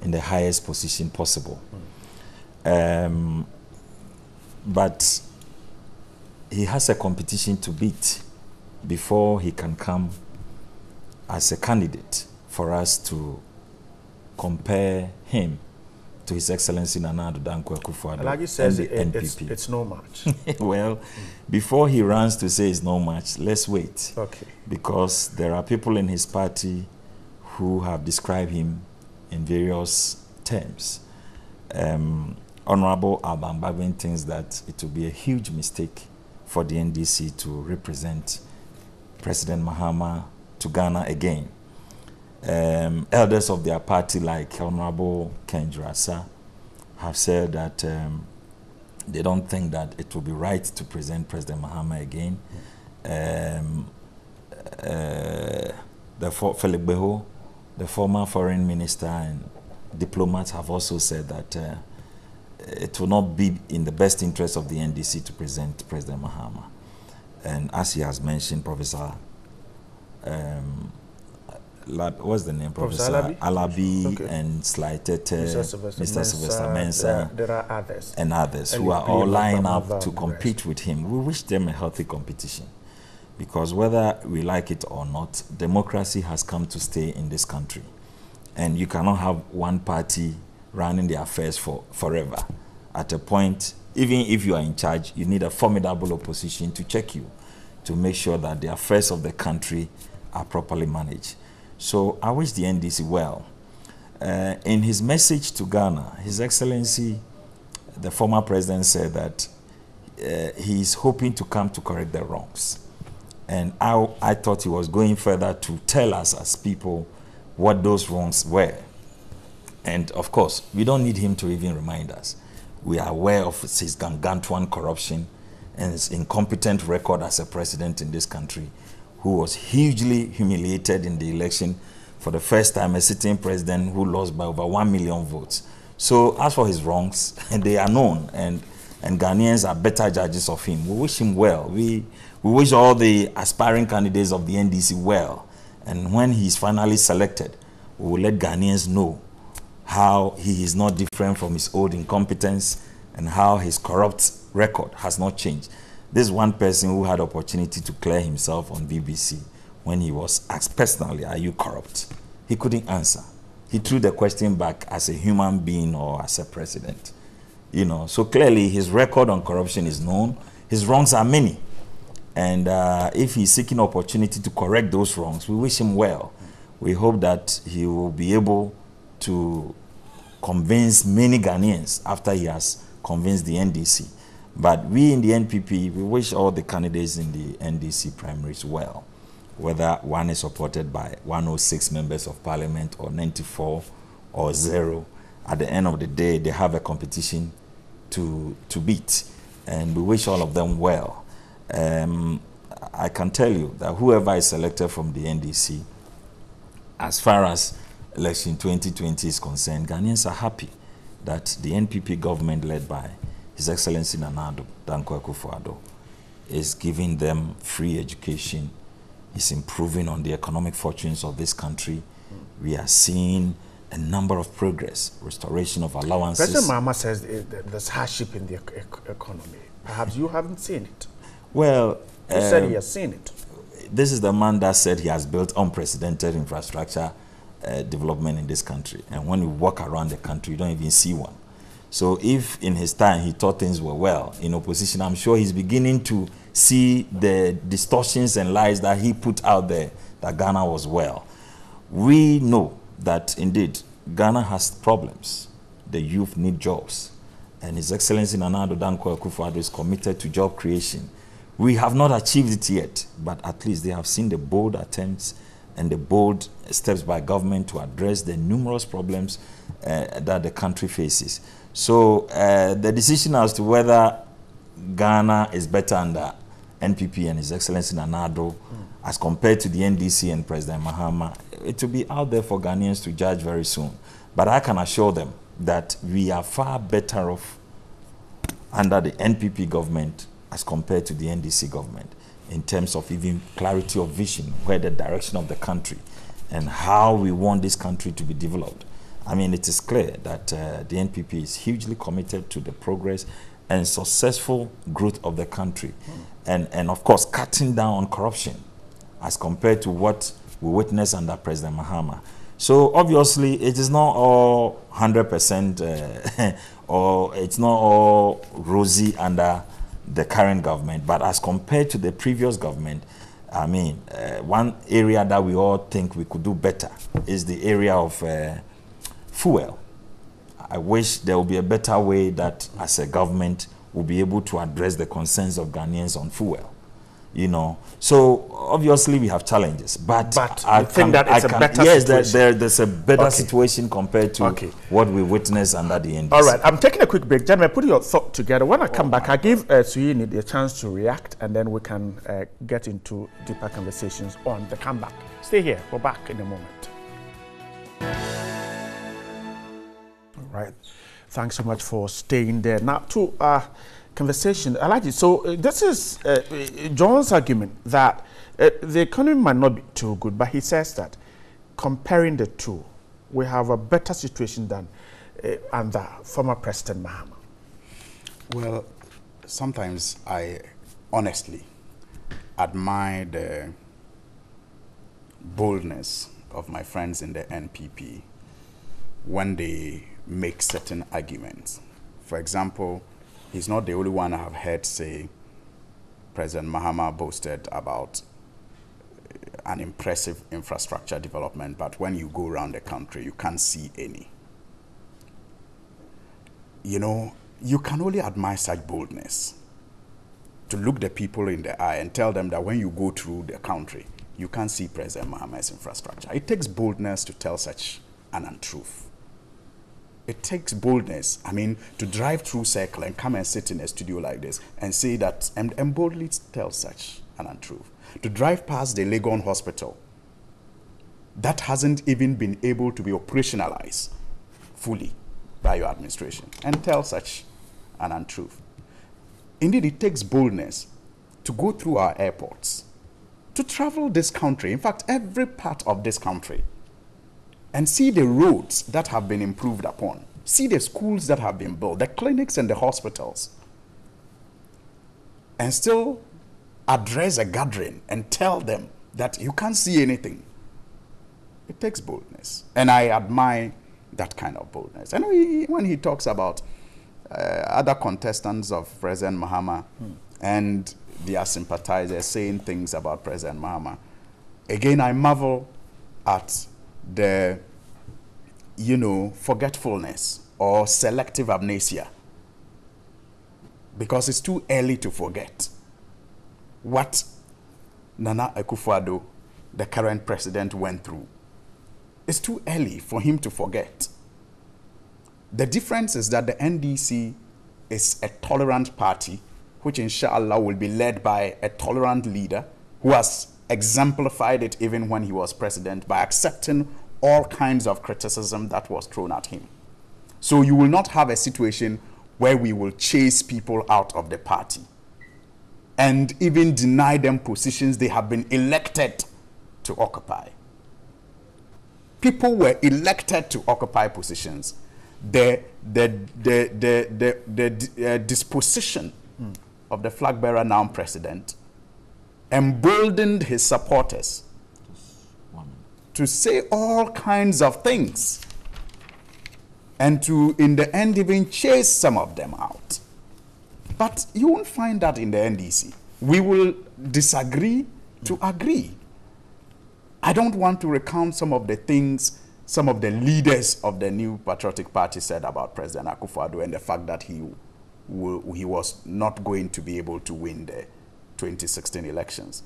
in the highest position possible. But he has a competition to beat before he can come as a candidate for us to compare him to His Excellency Nana Addo Dankwa Akufo-Addo says and the NPP. It's no match. Well, before he runs to say it's no match, let's wait. Okay. Because there are people in his party who have described him in various terms. Honorable Alban Bagbin thinks that it will be a huge mistake for the NDC to represent President Mahama to Ghana again. Elders of their party, like Honorable Kendrasa, have said that they don't think that it will be right to present President Mahama again. Philip Beho, the former foreign minister and diplomats, have also said that it will not be in the best interest of the NDC to present President Mahama. And as he has mentioned, Professor what's the name? Professor Alabi okay. And slighted Mr. Sylvester Mensah. There are others. And others who are all lining up to compete with him. We wish them a healthy competition. Because whether we like it or not, democracy has come to stay in this country. And you cannot have one party running the affairs forever. At a point, even if you are in charge, you need a formidable opposition to check you, to make sure that the affairs of the country are properly managed. So I wish the NDC well. In his message to Ghana, His Excellency, the former president, said that he is hoping to come to correct the wrongs. And I thought he was going further to tell us as people what those wrongs were. And of course, we don't need him to even remind us. We are aware of his gargantuan corruption and his incompetent record as a president in this country, who was hugely humiliated in the election for the first time, a sitting president who lost by over 1 million votes. So as for his wrongs, they are known, and Ghanaians are better judges of him. We wish him well. We wish all the aspiring candidates of the NDC well. And when he's finally selected, we will let Ghanaians know how he is not different from his old incompetence and how his corrupt record has not changed. This is one person who had opportunity to clear himself on BBC when he was asked personally, are you corrupt? He couldn't answer. He threw the question back as a human being or as a president. You know, so clearly his record on corruption is known. His wrongs are many. And if he's seeking opportunity to correct those wrongs, we wish him well. We hope that he will be able to convince many Ghanaians after he has convinced the NDC. But we in the NPP, we wish all the candidates in the NDC primaries well, whether one is supported by 106 members of parliament or 94 or 0. At the end of the day, they have a competition to beat, and we wish all of them well. I can tell you that whoever is selected from the NDC, as far as election 2020 is concerned, Ghanaians are happy that the NPP government led by His Excellency Nana Addo Dankwa Akufo-Addo is giving them free education, is improving on the economic fortunes of this country. We are seeing a number of progress, restoration of allowances. President Mahama says there's hardship in the economy. Perhaps you haven't seen it. Well, he said he has seen it. This is the man that said he has built unprecedented infrastructure development in this country. And when you walk around the country, you don't even see one. So if in his time he thought things were well in opposition, I'm sure he's beginning to see the distortions and lies that he put out there that Ghana was well. We know that indeed Ghana has problems. The youth need jobs. And His Excellency Nana Addo Dankwa Akufo-Addo is committed to job creation. We have not achieved it yet, but at least they have seen the bold attempts and the bold steps by government to address the numerous problems that the country faces. So the decision as to whether Ghana is better under NPP and His Excellency Nana Addo as compared to the NDC and President Mahama, it will be out there for Ghanaians to judge very soon. But I can assure them that we are far better off under the NPP government as compared to the NDC government in terms of even clarity of vision, where the direction of the country and how we want this country to be developed. I mean, it is clear that the NPP is hugely committed to the progress and successful growth of the country. And of course, cutting down on corruption as compared to what we witnessed under President Mahama. So obviously, it is not all 100% or it's not all rosy under the current government, but as compared to the previous government, I mean, one area that we all think we could do better is the area of fuel. I wish there would be a better way that as a government will be able to address the concerns of Ghanaians on fuel. You know, so obviously we have challenges, but I think that it's a better situation. There's a better situation compared to what we witnessed under the NDC. All right, I'm taking a quick break. Gentlemen, put your thought together. When I come back, I give Suyini the chance to react, and then we can get into deeper conversations on the comeback. Stay here. We're back in a moment. All right. Thanks so much for staying there. Now, to conversation. I like it. So this is John's argument that the economy might not be too good, but he says that comparing the two, we have a better situation than under former President Mahama. Well, sometimes I honestly admire the boldness of my friends in the NPP when they make certain arguments. For example, he's not the only one I have heard say President Mahama boasted about an impressive infrastructure development, but when you go around the country, you can't see any. You know, you can only admire such boldness, to look the people in the eye and tell them that when you go through the country, you can't see President Mahama's infrastructure. It takes boldness to tell such an untruth. It takes boldness, I mean, to drive through Circle and come and sit in a studio like this and say that, and boldly tell such an untruth. To drive past the Legon Hospital that hasn't even been able to be operationalized fully by your administration and tell such an untruth. Indeed, it takes boldness to go through our airports, to travel this country, in fact, every part of this country, and see the roads that have been improved upon, see the schools that have been built, the clinics and the hospitals, and still address a gathering and tell them that you can't see anything. It takes boldness. And I admire that kind of boldness. And when he talks about other contestants of President Mahama and their sympathizers saying things about President Mahama, again, I marvel at the, you know, forgetfulness or selective amnesia, because it's too early to forget what Nana Akufo-Addo, the current president, went through. It's too early for him to forget. The difference is that the NDC is a tolerant party, which inshallah will be led by a tolerant leader who has exemplified it even when he was president by accepting all kinds of criticism that was thrown at him. So you will not have a situation where we will chase people out of the party and even deny them positions they have been elected to occupy. people were elected to occupy positions, the disposition of the flag bearer, now president, emboldened his supporters to say all kinds of things and to, in the end, even chase some of them out. But you won't find that in the NDC. We will disagree to agree. I don't want to recount some of the things some of the leaders of the New Patriotic Party said about President Akufo-Addo and the fact that he was not going to be able to win the 2016 elections.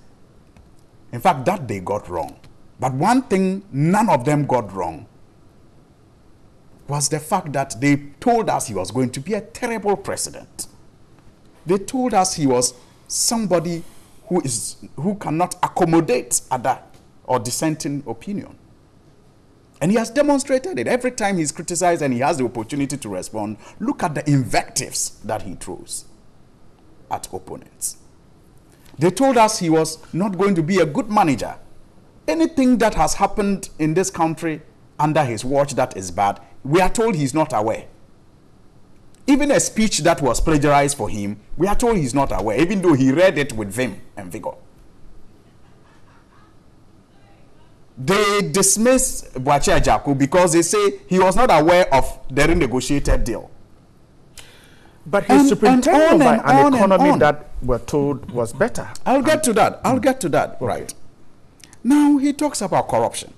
In fact, that they got wrong. But one thing none of them got wrong was the fact that they told us he was going to be a terrible president. They told us he was somebody who cannot accommodate other or dissenting opinion. And he has demonstrated it. Every time he's criticized and he has the opportunity to respond, look at the invectives that he throws at opponents. They told us he was not going to be a good manager. Anything that has happened in this country under his watch that is bad, we are told he's not aware. Even a speech that was plagiarized for him, we are told he's not aware, even though he read it with vim and vigor. They dismiss Boakye Agyarko because they say he was not aware of the renegotiated deal. But he's superintendent of an economy that we're told was better. I'll get to that. I'll get to that. Okay. Right. Now he talks about corruption.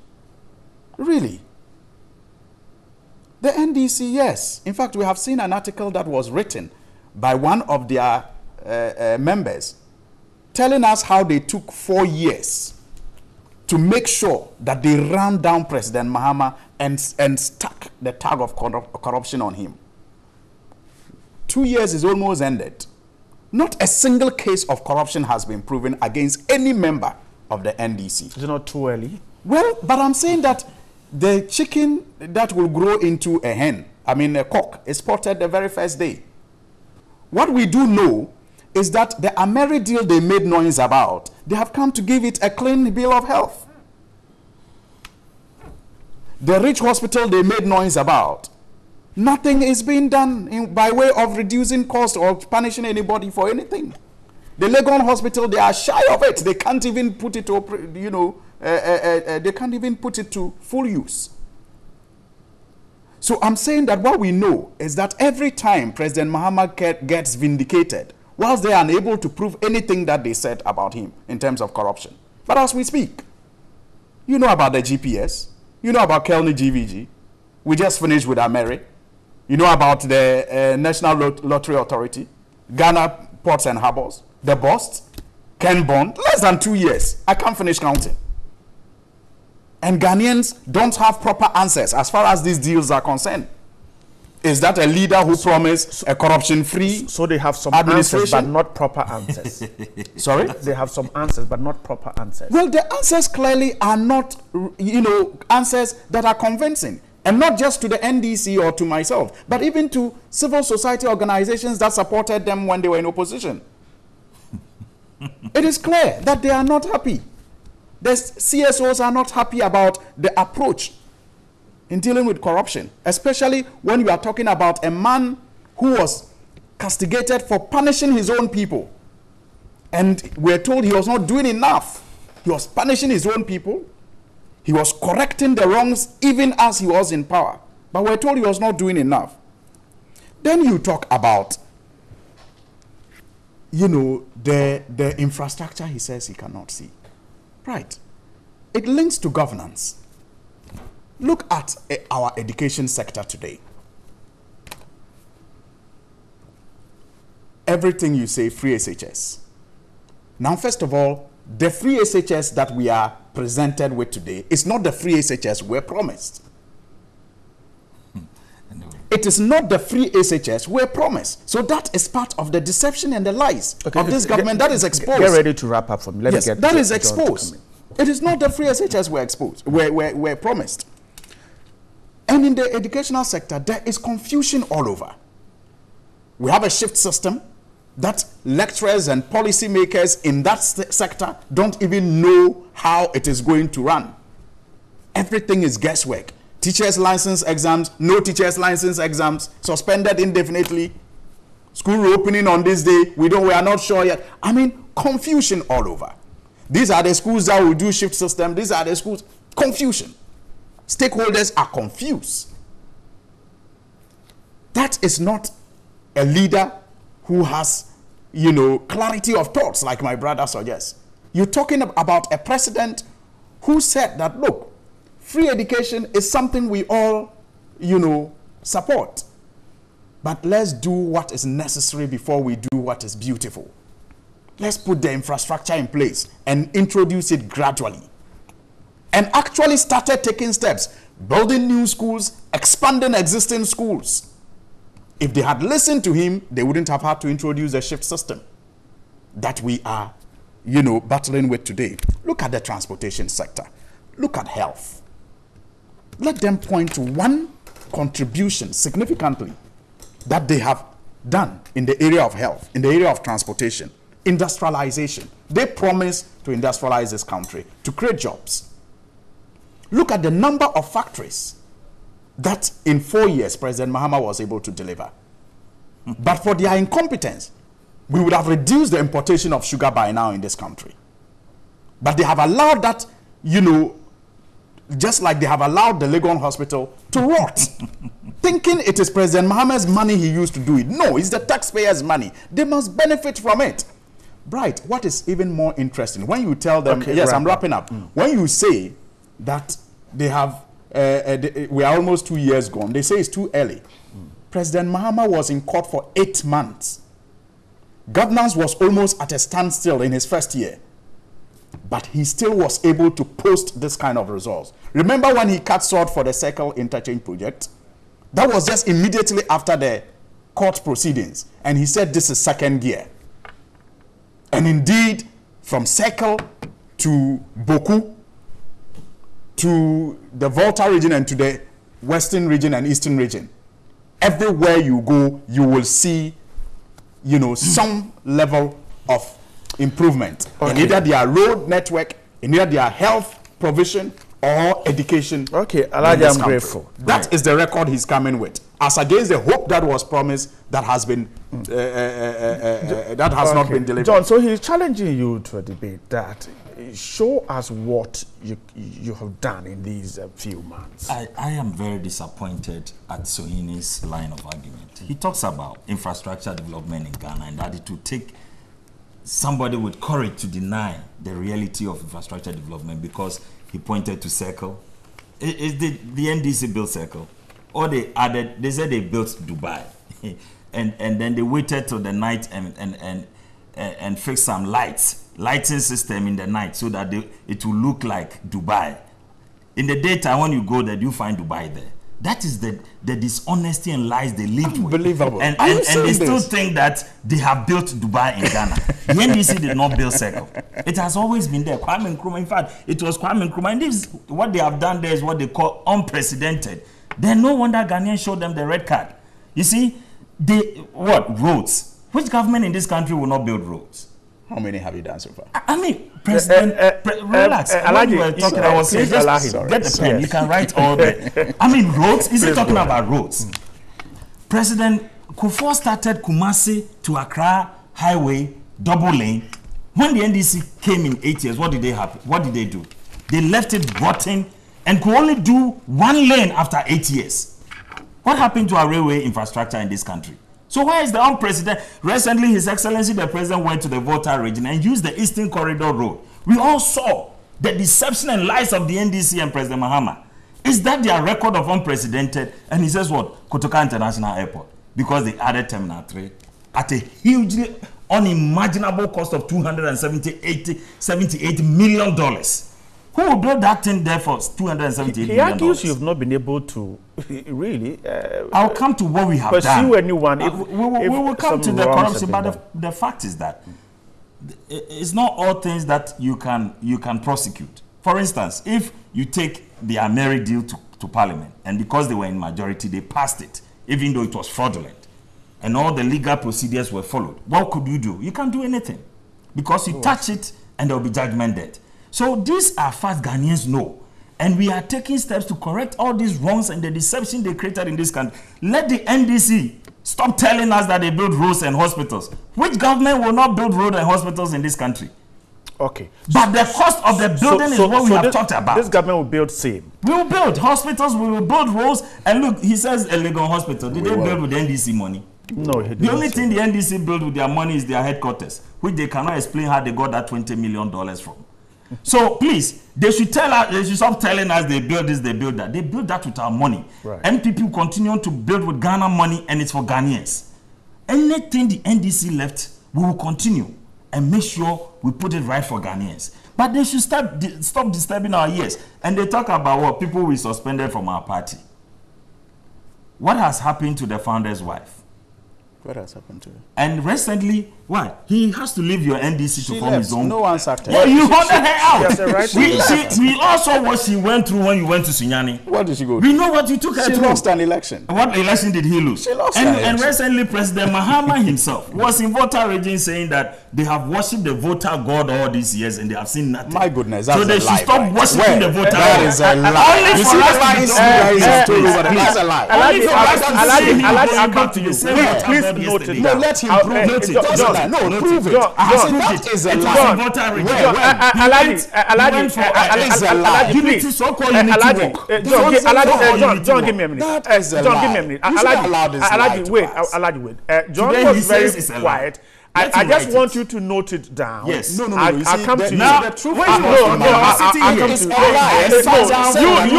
Really? The NDC, yes. In fact, we have seen an article that was written by one of their members telling us how they took 4 years to make sure that they ran down President Mahama and stuck the tag of corruption on him. 2 years is almost ended. Not a single case of corruption has been proven against any member of the NDC. Is it not too early? Well, but I'm saying that the chicken that will grow into a hen, a cock, is spotted the very first day. What we do know is that the Ameri deal they made noise about, they have come to give it a clean bill of health. The Rich Hospital they made noise about, nothing is being done by way of reducing cost or punishing anybody for anything. The Legon Hospital, they are shy of it. They can't even put it to, they can't even put it to full use. So I'm saying that what we know is that every time President Mahama gets vindicated, whilst they are unable to prove anything that they said about him in terms of corruption. But as we speak, you know about the GPS, you know about Kelny GVG, we just finished with Ameri, you know about the National Lottery Authority, Ghana Ports and Harbors, the bust, Ken Bond, less than 2 years. I can't finish counting. And Ghanaians don't have proper answers as far as these deals are concerned. Is that a leader who promised a corruption-free So they have some answers, but not proper answers. Sorry? They have some answers, but not proper answers. Well, the answers clearly are not, answers that are convincing. And not just to the NDC or to myself, but even to civil society organizations that supported them when they were in opposition. It is clear that they are not happy. The CSOs are not happy about the approach in dealing with corruption, especially when you are talking about a man who was castigated for punishing his own people. And we're told he was not doing enough. He was punishing his own people. He was correcting the wrongs even as he was in power. But we're told he was not doing enough. Then you talk about, the infrastructure he says he cannot see. Right. It links to governance. Look at our education sector today. Everything you say, free SHS. Now, first of all, the free SHS that we are presented with today is not the free SHS we're promised. It is not the free SHS we're promised. So that is part of the deception and the lies of this government that is exposed. Get ready to wrap up for me. Yes, that is exposed. It is not the free SHS we're promised. And in the educational sector, there is confusion all over. We have a shift system that lecturers and policymakers in that sector don't even know how it is going to run. Everything is guesswork. Teachers' license exams, no teachers' license exams, suspended indefinitely. School reopening on this day, we are not sure yet. I mean, confusion all over. These are the schools that will do shift system. These are the schools. Confusion. Stakeholders are confused. That is not a leader who has, clarity of thoughts, like my brother suggests. You're talking about a president who said that, look, free education is something we all, support. But let's do what is necessary before we do what is beautiful. Let's put the infrastructure in place and introduce it gradually. And actually started taking steps, building new schools, expanding existing schools. If they had listened to him, they wouldn't have had to introduce a shift system that we are, battling with today. Look at the transportation sector. Look at health. Let them point to one contribution significantly that they have done in the area of health, in the area of transportation, industrialization. They promised to industrialize this country, to create jobs. Look at the number of factories that in 4 years President Mahama was able to deliver. But for their incompetence, we would have reduced the importation of sugar by now in this country. But they have allowed that, just like they have allowed the Legon Hospital to rot, thinking it is President Mahama's money he used to do it. No, it's the taxpayers' money. They must benefit from it. Bright, what is even more interesting, when you tell them, yes, I'm wrapping up, when you say that they have, we are almost 2 years gone, they say it's too early. President Mahama was in court for 8 months. Governance was almost at a standstill in his first year. But he still was able to post this kind of results. Remember when he cut short for the Circle Interchange project? That was just immediately after the court proceedings. And he said this is second gear. And indeed, from Circle to Boku, to the Volta region and to the Western region and Eastern region, everywhere you go, you will see, some level of improvement in either their road network, in either their health provision or education. Okay, Elijah, I'm grateful. That is the record he's coming with, as against the hope that was promised that has been that has not been delivered. John, so he's challenging you to a debate that show us what you have done in these few months. I am very disappointed at Sohini's line of argument. He talks about infrastructure development in Ghana and that it will take somebody with courage to deny the reality of infrastructure development because he pointed to Circle. Is the NDC built Circle? Or they said they built Dubai. and then they waited till the night and fixed some lighting system in the night so that it will look like Dubai. In the daytime, when you go there, you find Dubai there. That is the dishonesty and lies they lived with. Unbelievable. And they still think that they have built Dubai in Ghana. The NDC did not build Circle. It has always been there. Kwame Nkrumah, in fact, it was Kwame Nkrumah. And this, what they have done there is what they call unprecedented. Then no wonder Ghanaians showed them the red card. You see, roads? Which government in this country will not build roads? How many have you done so far? I mean, President, relax. When you were talking, I was saying, just get the pen. You can write all the. I mean, roads. Is he talking about roads? President Kufuor started Kumasi to Accra highway, double lane. When the NDC came in 8 years, what did they do? They left it rotten and could only do 1 lane after 8 years. What happened to our railway infrastructure in this country? So why is the unprecedented? Recently, His Excellency the President went to the Volta region and used the Eastern Corridor Road. We all saw the deception and lies of the NDC and President Mahama. Is that their record of unprecedented? And he says what? Kotoka International Airport. Because they added Terminal 3 at a hugely unimaginable cost of $278 million. Who will build that thing there for $278 million? He argues you've not been able to really. I'll come to what we have done. Pursue anyone. We will come to the corruption, but the fact is that it's not all things that you can prosecute. For instance, if you take the Ameri deal to Parliament, and because they were in majority, they passed it, even though it was fraudulent, and all the legal procedures were followed, what could you do? You can't do anything, because you touch it, and there will be judgment debt. So these are facts Ghanaians know. And we are taking steps to correct all these wrongs and the deception they created in this country. Let the NDC stop telling us that they build roads and hospitals. Which government will not build roads and hospitals in this country? Okay. But the cost of the building is what we have talked about. This government will build same. We will build hospitals, we will build roads. And look, he says a Legon hospital. Did they build with the NDC money? No, the only thing the NDC build with their money is their headquarters, which they cannot explain how they got that $20 million from. So please, they should tell us, they should stop telling us they build this, they build that. They build that with our money. Right. NPP will continue to build with Ghana money, and it's for Ghanaians. Anything the NDC left, we will continue and make sure we put it right for Ghanaians. But they should stop disturbing our ears. And they talk about what people we suspended from our party. What has happened to the founder's wife? What has happened to her? And recently, why? He has to leave your NDC to form his own. No answer to Yeah, you ordered her out. Right we also what she went through when you went to Sunyani. What did she go through? We know what you took her through. She lost an election. What election did he lose? She lost an election. And recently, President Mahama himself was in voter raging saying that they have worshipped the voter God all these years and they have seen nothing. My goodness, that's so they a should lie, stop right? worshipping the voter God. That is a lie. Only You for see, us that's a lie. Only for us I'll come to you. Please note it down. Let him prove it. No, prove it. That is a lie. John, give me a minute. John, give me a minute. Alhaji, wait. John was very quiet. I just want you to note it down. Yes. No. I'll come to you. Now, the truth you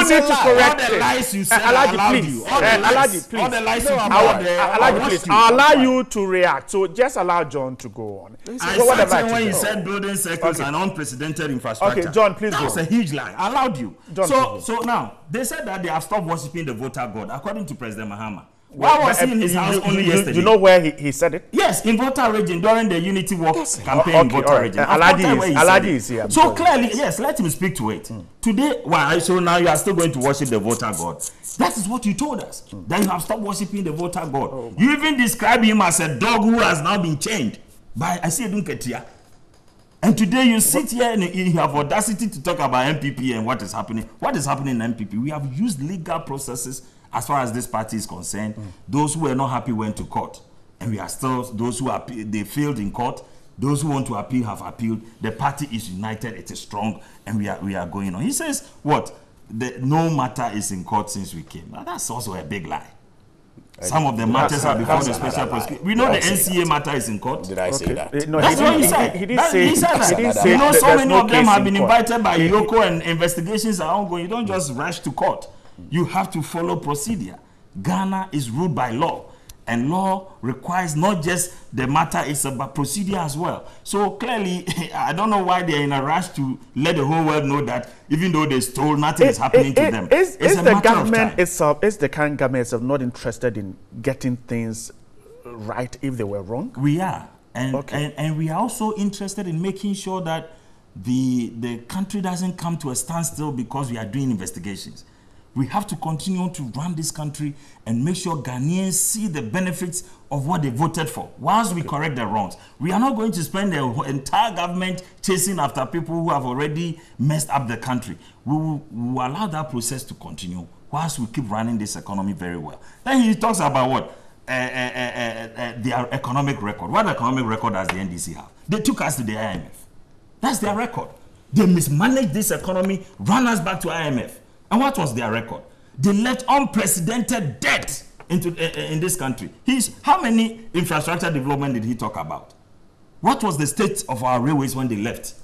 need to correct it. Alhaji, please. I'll allow you to react. So just allow John to go on. I said when you said building circles and unprecedented infrastructure. Okay, John, please go. That's a huge lie. I allowed you. John, so now, they said that they have stopped worshipping the voter God, according to President Mahama. Why was he in his house only yesterday? You know where he said it? Yes, in voter region during the Unity Walk campaign in voter region. Alhaji is here. So clearly, yes, let him speak to it. Today, why? So now you are still going to worship the voter God. That is what you told us. That you have stopped worshiping the voter God. You even describe him as a dog who has now been chained by I see Dunketia. And today you sit here and you have audacity to talk about MPP and what is happening. What is happening in MPP? We have used legal processes as far as this party is concerned. Those who were not happy went to court. And we are still, those who appeal, they failed in court. Those who want to appeal have appealed. The party is united, it is strong, and we are going on. He says, what? No matter is in court since we came. Now, that's also a big lie. Some of the matters are before the special prosecutor. We know the NCA matter is in court. Did I say that? No, that's what he said. He didn't say that. You know, so many of them have been invited by Yoko and investigations are ongoing. You don't just rush to court. You have to follow procedure. Ghana is ruled by law. And law requires not just the matter, it's about procedure as well. So clearly, I don't know why they're in a rush to let the whole world know that even though they stole, nothing is happening to them. Is the government itself, is the current government itself not interested in getting things right if they were wrong? We are. And we are also interested in making sure that the country doesn't come to a standstill because we are doing investigations. We have to continue to run this country and make sure Ghanaians see the benefits of what they voted for whilst we correct the wrongs. We are not going to spend the entire government chasing after people who have already messed up the country. We will allow that process to continue whilst we keep running this economy very well. Then he talks about what? Their economic record. What economic record does the NDC have? They took us to the IMF. That's their record. They mismanaged this economy, ran us back to IMF. And what was their record? They left unprecedented debt in this country. How many infrastructure development did he talk about? What was the state of our railways when they left?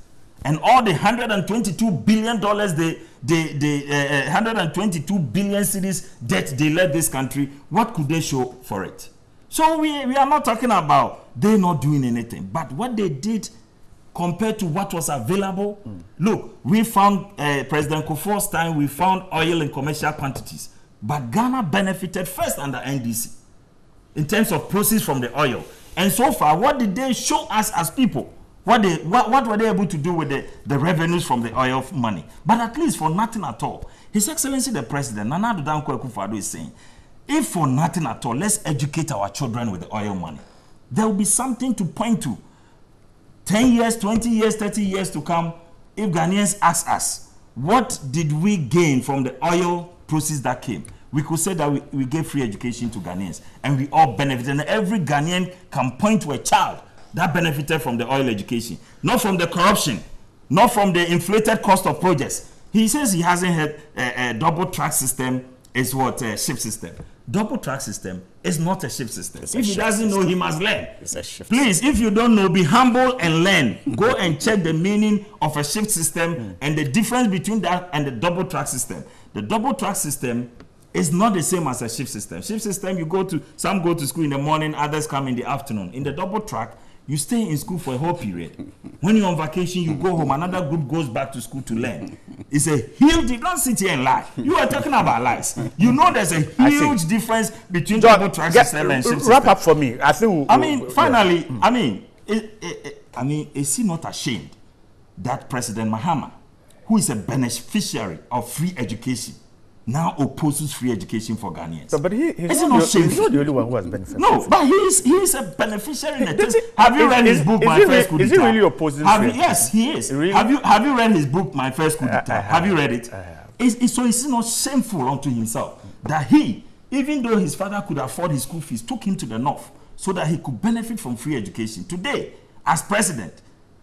And all the $122 billion, 122 billion cedis debt they left this country, what could they show for it? So we are not talking about they not doing anything, but what they did compared to what was available. Look, we found President Kufuor's time, we found oil in commercial quantities. But Ghana benefited first under NDC in terms of proceeds from the oil. And so far, what did they show us as people? What were they able to do with the revenues from the oil money? But at least for nothing at all. His Excellency the President, Nana Addo Dankwa Akufo-Addo, is saying, if for nothing at all, let's educate our children with the oil money. There will be something to point to. 10 years, 20 years, 30 years to come, if Ghanaians ask us, what did we gain from the oil proceeds that came? We could say that we gave free education to Ghanaians, and we all benefited. And every Ghanaian can point to a child that benefited from the oil education, not from the corruption, not from the inflated cost of projects. He says he hasn't had a double track system. Is what a shift system. Double track system is not a shift system. If he doesn't know, he must learn. It's a shift Please, system. if you don't know, be humble and learn. Go and check the meaning of a shift system and the difference between that and the double track system. The double track system is not the same as a shift system. Shift system, some go to school in the morning, others come in the afternoon. In the double track, you stay in school for a whole period. When you're on vacation, you go home. Another group goes back to school to learn. It's a huge. Don't sit here and lie. You are talking about lies. You know there's a huge difference between double track system and shift system. Wrap up for me. I think. Finally, is he not ashamed that President Mahama, who is a beneficiary of free education, now opposes free education for Ghanaians? So, but he's not the only one who has benefited. No, but he's a beneficiary. Have you read his book, My First Coup d'Etat? Is he really opposing free education? Yes, he is. Really? Have you read his book, My First Coup d'Etat? Have you read it? So is he not shameful unto himself that he, even though his father could afford his school fees, took him to the north so that he could benefit from free education? Today, as president,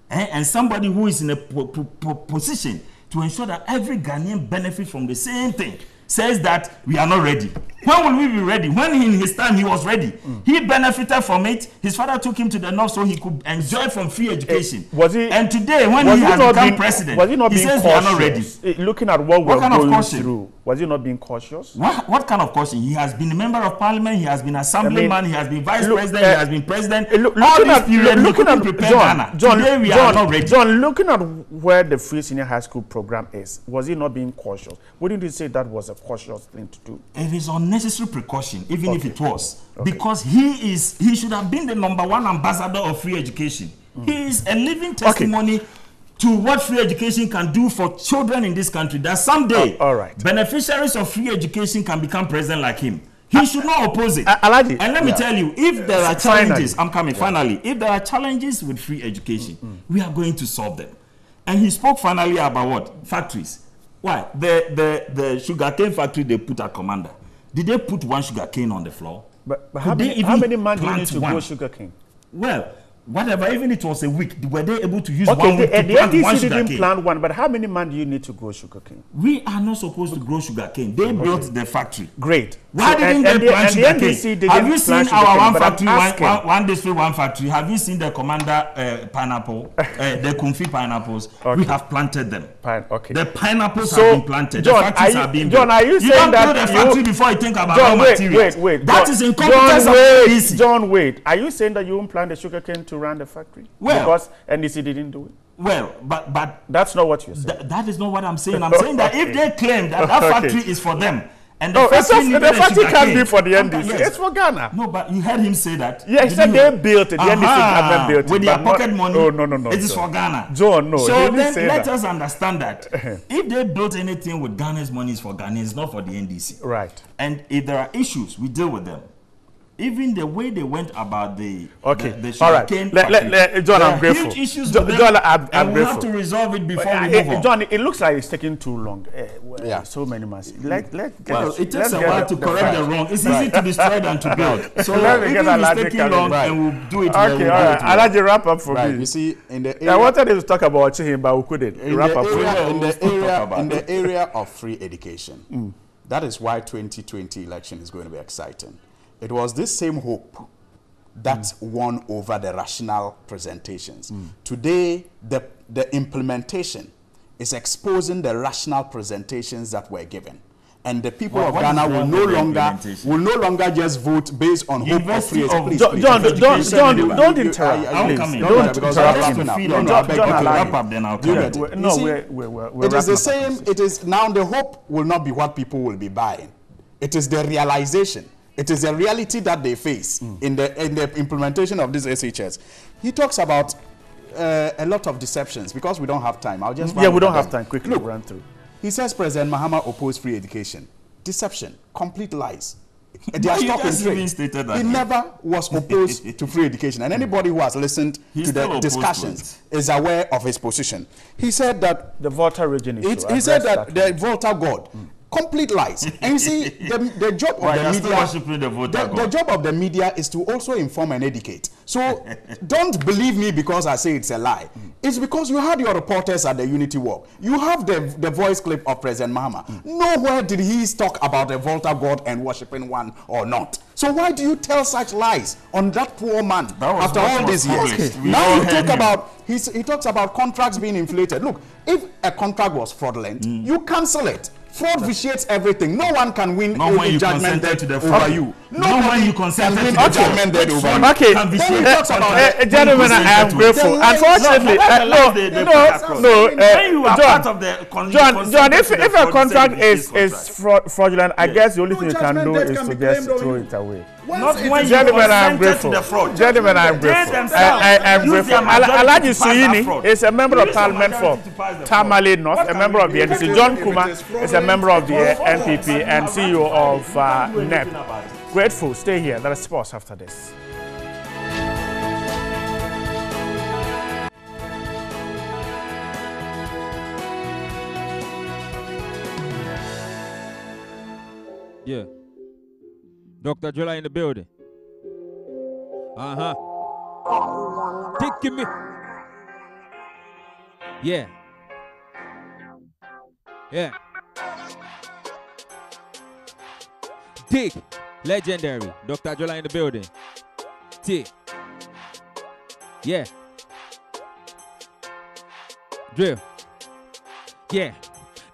and somebody who is in a position to ensure that every Ghanaian benefits from the same thing, says that we are not ready. When will we be ready? When in his time he was ready. He benefited from it. His father took him to the north so he could enjoy from free education. And today, when he has become president, he says we are not ready. Looking at what we're going through, was he not being cautious? What kind of caution? He has been a member of parliament, he has been assemblyman, he has been vice president, he has been president. All this period, looking at Ghana. Today we are not ready. John, looking at where the free senior high school program is, was he not being cautious? Wouldn't you say that was a cautious thing to do? It is unnecessary precaution, even if it was, because he should have been the #1 ambassador of free education. He is a living testimony to what free education can do for children in this country, that someday beneficiaries of free education can become president like him. He should not oppose it. And let me tell you, if there are challenges, I'm coming, finally, if there are challenges with free education, we are going to solve them. And he spoke finally about what? Factories. Why? The sugarcane factory they put at Commander. Did they put one sugarcane on the floor? But how many months do you need to grow sugarcane? Well, whatever, even it was a week, were they able to use 1 week to the plant one NDC sugarcane? didn't plant one, but how many months do you need to grow sugarcane? We are not supposed to grow sugarcane. They built the factory. Great. Why didn't they plant sugarcane? Have you seen our one factory, one district, one factory? Have you seen the Commander pineapple, the Kumfi pineapples? We have planted them. The pineapples have been planted. John, the factories are being built. John, are you saying that don't build a factory before you think about John, raw materials? Wait. That is incompetence of NDC. John, wait. Are you saying that you won't plant the sugarcane to run the factory? Well, because NDC didn't do it. Well, but that's not what you're saying. That is not what I'm saying. I'm saying that if they claim that factory is for them, and the factory can't be for the NDC. Yes. It's for Ghana. No, but you heard him say that. Yeah, he said they built it. The NDC government built it. With their pocket money. Oh, no. It is for Ghana. John, no. So then let us understand that if they built anything with Ghana's money, it's for Ghana. It's not for the NDC. Right. And if there are issues, we deal with them. Even the way they went about the all right. John, I'm grateful. Huge issues John, I'm and we grateful. have to resolve it before we move on. John, it looks like it's taking too long. So many months. It takes a while to correct the wrong. It's easy to destroy than to build. So even if it's taking long, and we'll do it. Okay, all right. I'll let you wrap up for me. You see, in the area, I wanted to talk about Chihim, but we couldn't. In the area of free education, that is why 2020 election is going to be exciting. It was this same hope that won over the rational presentations. Today, the implementation is exposing the rational presentations that were given. And the people of Ghana will no longer just vote based on hope of free education. John, don't interrupt. It is the same. It is now the hope will not be what people will be buying. It is the realization. It is a reality that they face in the implementation of this SHS. He talks about a lot of deceptions. Because we don't have time, I'll just we don't have time. Quickly run through. He says President Mahama opposed free education. Deception, complete lies. They are stock in trade. He never was opposed to free education, and anybody who has listened to the discussions is aware of his position. He said that the Volta region is. He said that the Volta God. Complete lies. And you see, the job of the job of the media is to also inform and educate. So don't believe me because I say it's a lie. It's because you had your reporters at the Unity Walk. You have the voice clip of President Mahama. Nowhere did he talk about the Volta God and worshiping one or not. So why do you tell such lies on that poor man after all these years? Okay. Now you talk about, he talks about contracts being inflated. Look, if a contract was fraudulent, you cancel it. Fraud vitiates everything. No one can win a judgment debt over you. No one you consented to the judgment debt over you. Okay, gentlemen, I am grateful. Unfortunately, John, if a contract is fraudulent, I guess the only thing you can do is to just throw it away. Gentlemen, I am grateful. Gentlemen, I am grateful. I am grateful. Alhaji Suini is a member of parliament for Tamale North, a member of the NDC. John Kuma is a member of the NPP and CEO of NEP. Grateful. Stay here. There is sports after this. Yeah. Dr. Jola in the building. Taking me. Yeah. Yeah. Dick. Legendary. Dr. Jola in the building. T. Yeah. Drill. Yeah.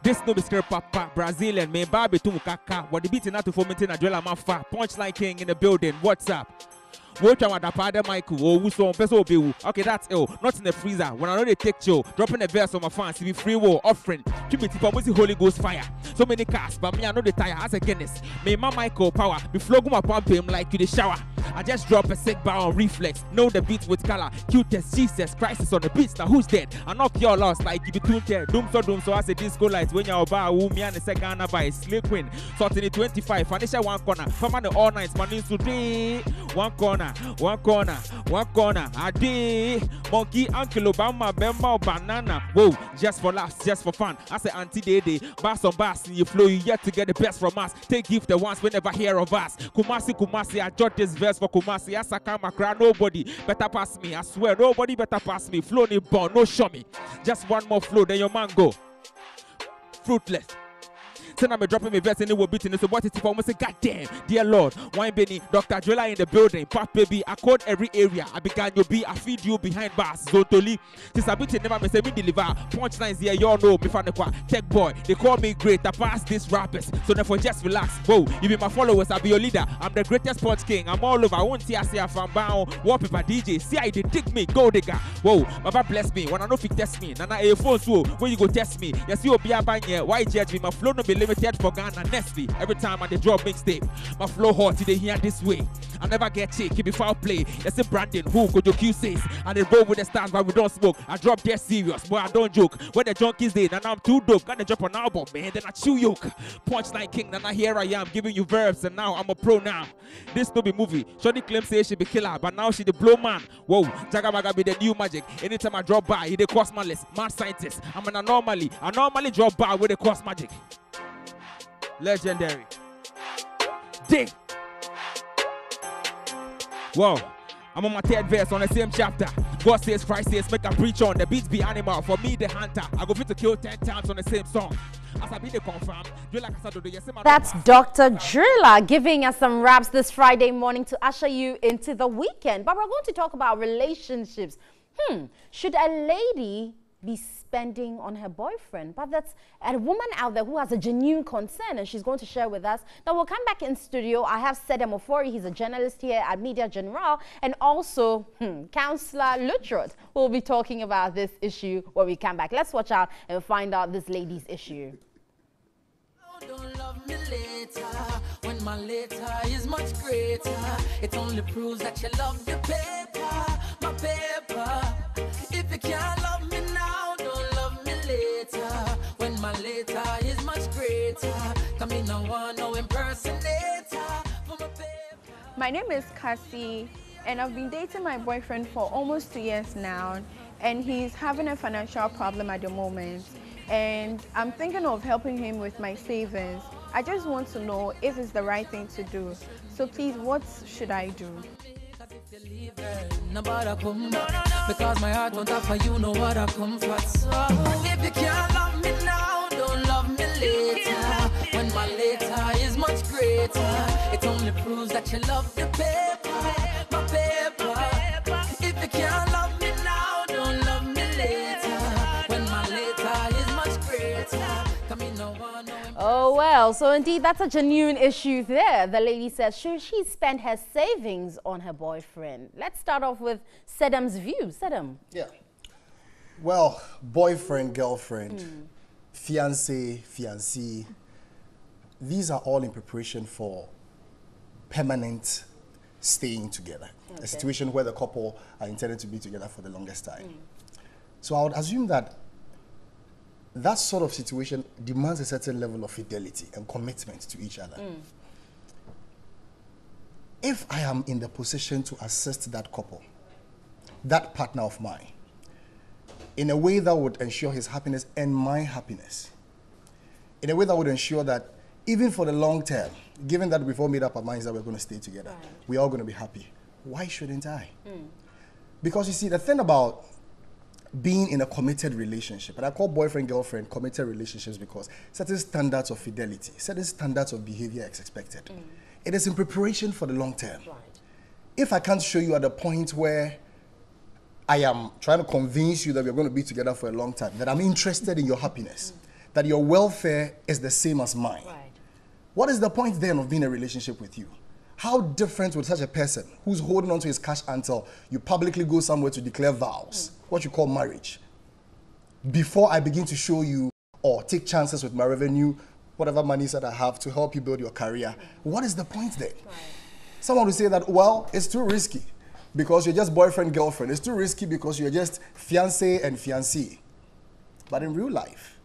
This no be script papa Brazilian me baby to kaka. What the beating out to fomenting a Jola Mafa. Punchline King in the building. What's up? Watch out the father Michael. Oh, who's on peso bill? Okay, that's ill. Not in the freezer. When I know they take show, dropping the verse on my fans, be free war offering. Keep it for Holy Ghost fire. So many cars, but me I know the tire as a Guinness. Me my Michael power. Be flog my pump him like you the shower. I just drop a sick bar on reflex. Know the beat with color. Cutest Jesus crisis on the beats. Now who's dead? I knock your loss like you be tuned there. Doom so I say disco lights when you're about me and the second by Slay Queen. Sorting it 25. Finish one corner. From the all nights man in today. One corner. I did monkey uncle Obama Bemba banana. Whoa, just for laughs, just for fun. I say Auntie Day, bass on bass in your flow, you yet to get the best from us. Take gift the ones we never hear of us. Kumasi, I jot this verse for Kumasi. As I come across, nobody better pass me. I swear, nobody better pass me. Flow ni born, no show me. Just one more flow, then your man go. Fruitless. Then I'm dropping my verse and it will beat in. So what is it for? I say, God damn, dear Lord, Wine Benny, Dr. Jola in the building, Pop baby, I code every area. I began you be, I feed you behind bars. Zotoli. Since I beat never me say me deliver. Punchlines here, y'all know me fan the tech boy. They call me great. I pass these rappers. So therefore just relax. Whoa, you be my followers, I'll be your leader. I'm the greatest punch king. I'm all over. I won't see I say I'm bound. Wallpaper DJ. See I did dig me, go digger. Whoa, Baba bless me. When I know if you test me. Nana a phone so when you go test me. Yes, you'll be a banya. Why judge me? My flow no be limited for Ghana Nestle. Every time I drop mixtape, my flow hot today here this way. I never get cheap, keep it foul play. That's a Brandon who go to Q says. And they roll with the stars, but we don't smoke. I drop dead serious, but I don't joke. When the junkies did, and I'm too dope. Gonna drop an album, man, then I chew yoke. Punchline King, then I here I am giving you verbs, and now I'm a pro now. This no be movie. Shorty claims say she be killer, but now she the blow man. Whoa, Jagamaga be the new magic. Anytime I drop by, he the cost malice. Mad scientist. I'm an anomaly. I normally drop by with the cost magic. Legendary. Ding. Whoa. I'm on my third verse on the same chapter. God says, Christ says, make a preach on. The beats be animal. For me, the hunter. I go fit to kill 10 times on the same song. As I be the confirm. That's Dr. Driller giving us some raps this Friday morning to usher you into the weekend. But we're going to talk about relationships. Should a lady be spending on her boyfriend? But that's a woman out there who has a genuine concern, and she's going to share with us. Now we'll come back in studio. I have Sedem Ofori, he's a journalist here at Media General, and also Councillor Lutrot will be talking about this issue when we come back. Let's watch out and find out this lady's issue. Don't love me later, when my later is much greater. It only proves that you love the paper, my paper. If you can't love me now, don't love me later, when my later is much greater. Come in, no one, no impersonator. My name is Cassie, and I've been dating my boyfriend for almost 2 years now, and he's having a financial problem at the moment, and I'm thinking of helping him with my savings. I just want to know if it's the right thing to do. So please, what should I do? Because my heart won't offer you no other comfort. So if you can't love me now, don't love me later. When my later is much greater, it only proves that you love the paper, my paper. If you can't love me now, don't love me later. When my later is much greater, come in no one. Oh, well, so indeed, that's a genuine issue there. The lady says, should she spend her savings on her boyfriend? Let's start off with Sedam's view. Sedam. Yeah. Well, boyfriend, girlfriend, fiancé, fiancée, these are all in preparation for permanent staying together. Okay. A situation where the couple are intended to be together for the longest time. So I would assume that that sort of situation demands a certain level of fidelity and commitment to each other. If I am in the position to assist that couple, that partner of mine, in a way that would ensure his happiness and my happiness, in a way that would ensure that even for the long term, given that we've all made up our minds that we're going to stay together, we're all going to be happy, why shouldn't I? Because you see, the thing about being in a committed relationship, and I call boyfriend, girlfriend committed relationships because certain standards of fidelity, certain standards of behavior is expected. It is in preparation for the long term. If I can't show you at the point where I am trying to convince you that we're going to be together for a long time, that I'm interested in your happiness, that your welfare is the same as mine, what is the point then of being in a relationship with you? How different would such a person who's holding on to his cash until you publicly go somewhere to declare vows, what you call marriage, before I begin to show you or take chances with my revenue, whatever money that I have to help you build your career? What is the point there? Someone will say that, well, it's too risky because you're just boyfriend, girlfriend. It's too risky because you're just fiancé and fiancée. But in real life,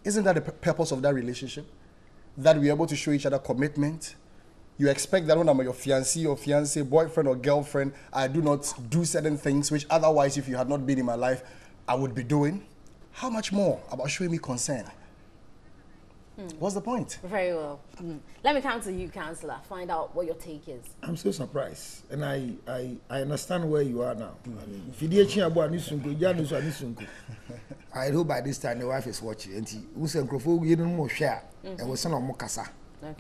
isn't that the purpose of that relationship? That we're able to show each other commitment. You expect that when I'm your fiancé or fiancé, boyfriend or girlfriend, I do not do certain things which otherwise, if you had not been in my life, I would be doing. How much more about showing me concern? What's the point? Very well. Let me come to you, Councillor. Find out what your take is. I'm so surprised, and I understand where you are now. I hope by this time the wife is watching, and who said, "You don't more share," and was son of Mokasa. But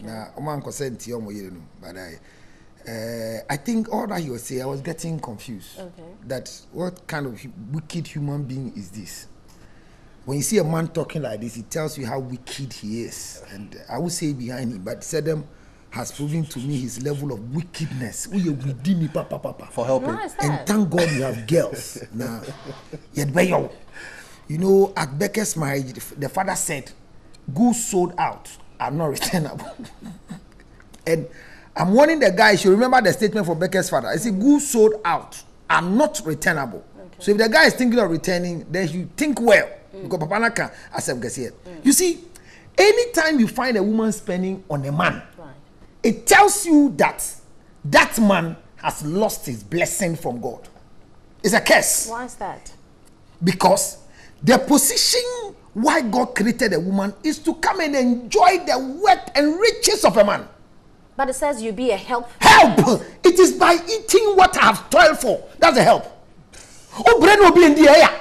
I think all that he was saying, I was getting confused. That what kind of wicked human being is this? When you see a man talking like this, it tells you how wicked he is. And I would say behind him, but Sedam has proven to me his level of wickedness. For helping. And thank God you have girls. Now, you know, at Becca's marriage, the father said, goods sold out are not returnable. And I'm warning the guy, you should remember the statement from Becca's father. I said, goods sold out are not returnable. So if the guy is thinking of returning, then you think well. Because Papa Naka, as I'm going you see, anytime you find a woman spending on a man, it tells you that that man has lost his blessing from God. It's a curse. Why is that? Because the position why God created a woman is to come and enjoy the wealth and riches of a man. But it says you be a help. Help! It is by eating what I have toiled for. That's a help. Oh, bread will be in the air.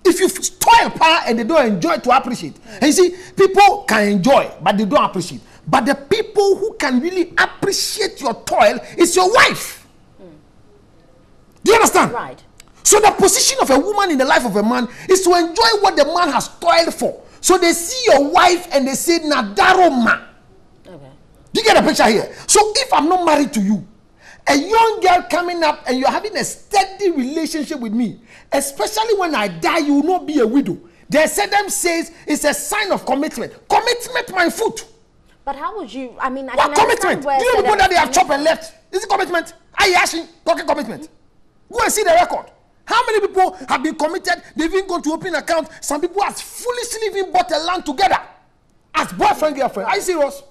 If you toil power and they don't enjoy to appreciate. And you see, people can enjoy, but they don't appreciate. But the people who can really appreciate your toil is your wife. Do you understand? Right. So the position of a woman in the life of a man is to enjoy what the man has toiled for. So they see your wife and they say, Nadaroma. Okay. Do you get a picture here? So if I'm not married to you, a young girl coming up and you're having a steady relationship with me, especially when I die, you will not be a widow. The Sedam says it's a sign of commitment. Commitment, my foot. But how would you, I mean, I what can commitment? Do you know people that they have chopped and left? Is it commitment? Are you asking? Talking commitment. Go and see the record. How many people have been committed? They've even gone to open account. Some people have foolishly even bought a land together as boyfriend, girlfriend. Are you serious?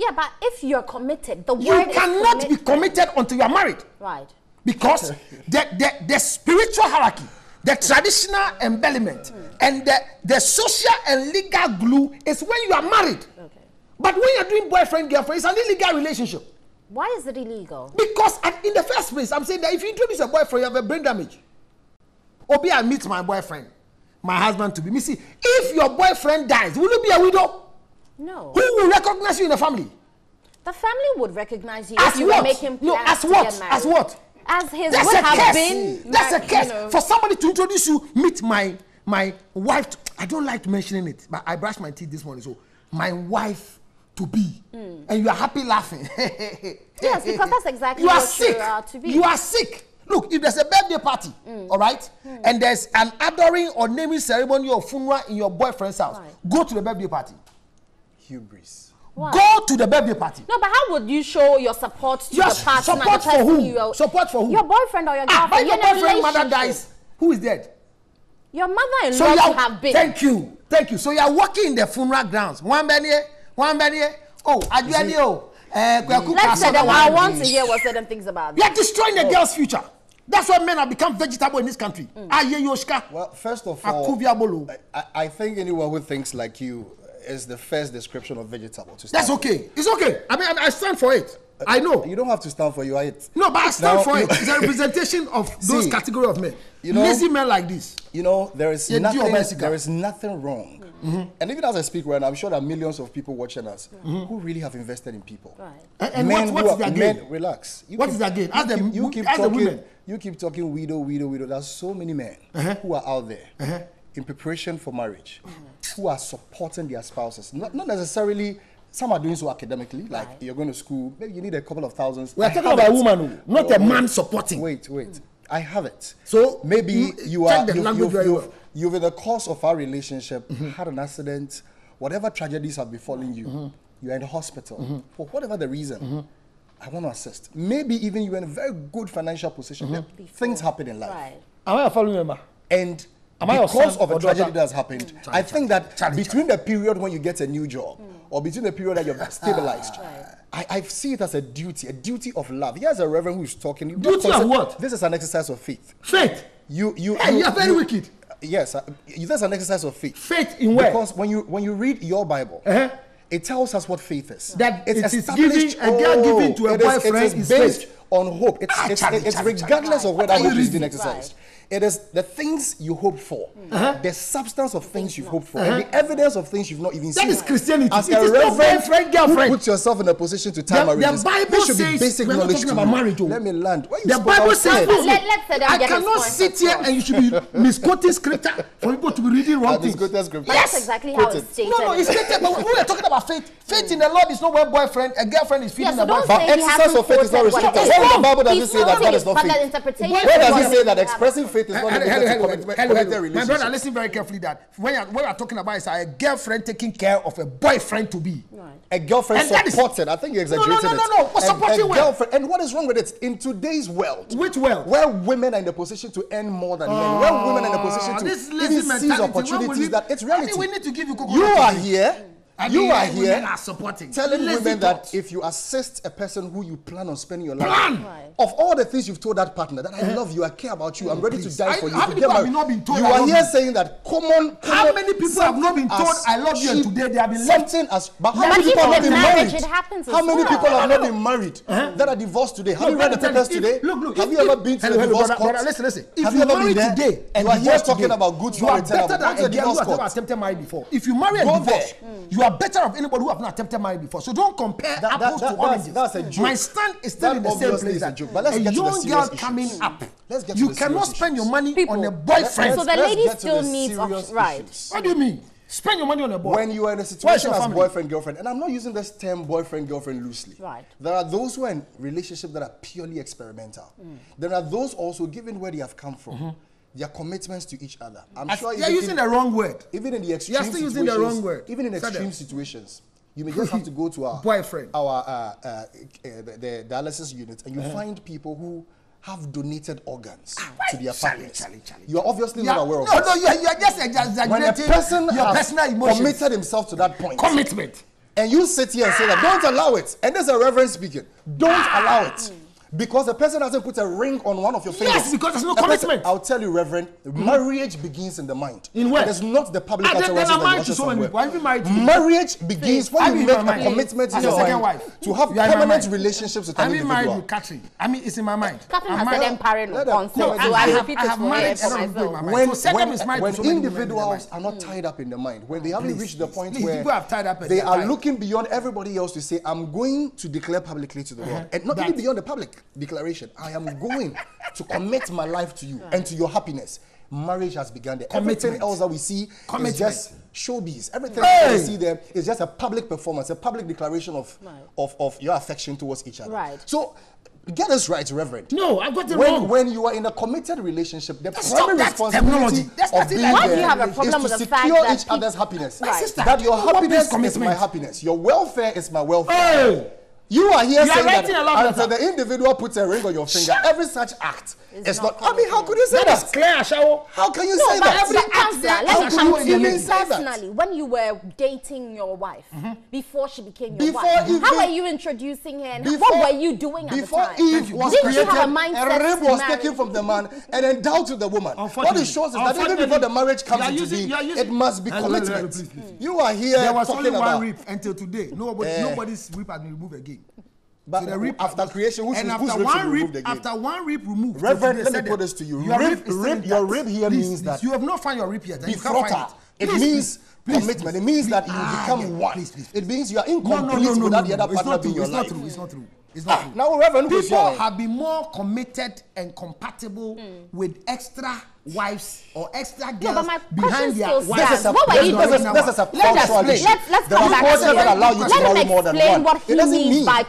Yeah, but if you're committed, the you word cannot be committed until you are married. Right. Because the spiritual hierarchy, the traditional embellishment, and the social and legal glue is when you are married. Okay. But when you're doing boyfriend-girlfriend, it's an illegal relationship. Why is it illegal? Because in the first place, I'm saying that if you introduce a boyfriend, you have a brain damage. Obi, I meet my boyfriend, my husband to be. Me see, if your boyfriend dies, will you be a widow? No. Who will recognize you in the family? The family would recognize you As if you what? were making plans No, as to what? get married. As what? As his That's would a have curse. been. That's a curse. You know. For somebody to introduce you, meet my wife. I don't like mentioning it, but I brushed my teeth this morning, so my wife to be, and you are happy laughing. Yes, because that's exactly you are what sick. you are to be. You are sick. Look, if there's a birthday party, all right, and there's an adoring or naming ceremony or funeral in your boyfriend's house, go to the birthday party. Hubris. Why? Go to the birthday party. No, but how would you show your support to your partner? Support the for person who? you- Support for who? Your boyfriend or your But girlfriend. your You're in a boyfriend mother relationship. dies. Who is dead? Your mother-in-law So you should have been. Thank you. So you are walking in the funeral grounds. One benny. Oh, Adriani. Let's say that I want to hear what certain things about You are destroying the girl's future. That's why men have become vegetable in this country. Well, first of all, I think anyone who thinks like you is the first description of vegetable. That's okay. It's okay. I mean, I stand for it. I know. You don't have to stand for you. No, but I stand for it. It's a representation of those category of men. Lazy men like this. You know, there is nothing wrong. And even as I speak right now, I'm sure there are millions of people watching us who really have invested in people. Right. And what is their gain? Relax. What is their gain? You keep talking widow. There's so many men who are out there in preparation for marriage, who are supporting their spouses. Not necessarily, some are doing so academically, like you're going to school, maybe you need a couple of thousands. We're talking about a woman, not a man supporting. Wait. I have it. So maybe you've in the course of our relationship had an accident, whatever tragedies have befallen you, you're in the hospital, for whatever the reason. I want to assist. Maybe even you're in a very good financial position. Things happen in life. Right. Am I a family member? And because of a tragedy that has happened, I think that between the period when you get a new job or between the period that you're stabilized, I see it as a duty of love. Here's a reverend who's talking. Duty of what? This is an exercise of faith. Faith? You are very wicked. Yes, that's an exercise of faith. Faith in where? Because when you read your Bible, it tells us what faith is. That it is giving a girl giving to a boyfriend is based on hope. It's regardless of whether hope is being exercised. It is the things you hope for, the substance of things you've hoped for, and the evidence of things you've not even seen. That is Christianity. As it a is not reverend boyfriend, girlfriend. Who put yourself in a position to tie marriages. The Bible this should says be basic we're not knowledge talking to about you. marriage. Let me land. The Bible says let's say that I cannot sit here and you should be misquoting scripture for people to be reading wrong things. But that's exactly how it's stated. No, it's stated. But we are talking about faith. Faith in the Lord is not where boyfriend, a girlfriend is feeding a boyfriend. But exercise of faith is not restricted. Where the Bible doesn't say that God is not faith. Where does it say that expressing faith is not limited to committed relationship? My brother, listen very carefully that when you're talking about is a girlfriend taking care of a boyfriend to be. A girlfriend supported. I think you're exaggerating it. No. What's supporting girlfriend? And what is wrong with it? In today's world, which world? Where women are in the position to earn more than men, where women are in the position to even seize opportunities that it's reality. We need to give you You are here. You are here telling women that if you assist a person who you plan on spending your life of all the things you've told that partner that I love you, I care about you, I'm ready to die for you. How many people have not been told you are here saying that common. How many people have not been told I love you and today they have been left? But how many people have not been married? How many people have not been married that are divorced today? Have you read the papers today? Look. Have you ever been to the divorce court? Listen. Have you ever been there? Today and you are here talking about good marriage. You are better than a girl who has never attempted marriage before. If you marry and divorce, you are better of anybody who have not attempted marriage before. So don't compare apples to oranges. That's a joke. My stand is still in the same place. But a young girl coming up. You cannot spend your money on a boyfriend. So the lady still needs right. What do you mean? Spend your money on a boy. When you are in a situation as boyfriend, girlfriend, and I'm not using this term boyfriend, girlfriend loosely. Right. There are those who are in relationships that are purely experimental. There are those also, given where they have come from, their commitments to each other. I'm sure you're using the wrong word. Even in the extreme you're still using the wrong word. Even in extreme situations, you may just have to go to our boyfriend, the dialysis unit, and you find people who have donated organs to their partners. You are obviously not aware of this. No, you are just exaggerating when a person your has personal emotions. Committed himself to that point. Commitment. And you sit here and say that, don't allow it. And there's a reverend speaking. Don't allow it. Because the person hasn't put a ring on one of your fingers. Yes, because there's no commitment. I'll tell you, Reverend, marriage begins in the mind. In where? It is not the public utterances that you somewhere. Marriage begins when you make a commitment in your mind to have permanent relationships with an individual. I mean, married with Catherine. I mean, it's in my mind. Catherine has said empowering concept, so I repeat it for myself. When individuals are not tied up in the mind, when they haven't reached the point where they are looking beyond everybody else to say, I'm going to declare publicly to the world, and not even beyond the public declaration, I am going to commit my life to you and to your happiness. Marriage has begun there. Everything else that we see is just showbiz. Everything that we see there is just a public performance, a public declaration of your affection towards each other. Right. So get us right, Reverend. No, I've got it wrong. When you are in a committed relationship, the primary responsibility of being there is to secure each other's happiness. That your happiness is my happiness. Your welfare is my welfare. You are here saying that until the individual puts a ring on your finger, every such act is not. I mean, how could you say that? That is clear, Ashawo. How can you say that? Every act, let's come to you personally. When you were dating your wife, before she became your wife, how were you introducing her? And what were you doing at the time? Before Eve was created, a rib was taken from the man and endowed to the woman. What it shows is that even before the marriage comes into being, it must be commitment. You are here there was talking only about one rib until today. Nobody's rib has been removed again. But so the rib after creation, who's removed again? After one rib removed, Reverend, let me put this to you. Your rib here means that you have not found your rib yet. It means commitment. It means that you become one. It means you are incomplete without the other partner being your life. It's not true. It's not true. Now, Reverend, people have been more committed and compatible with extra wives or extra girls behind their wives. This is a cultural issue. There are cultures that allow you to marry more than one. It doesn't mean there are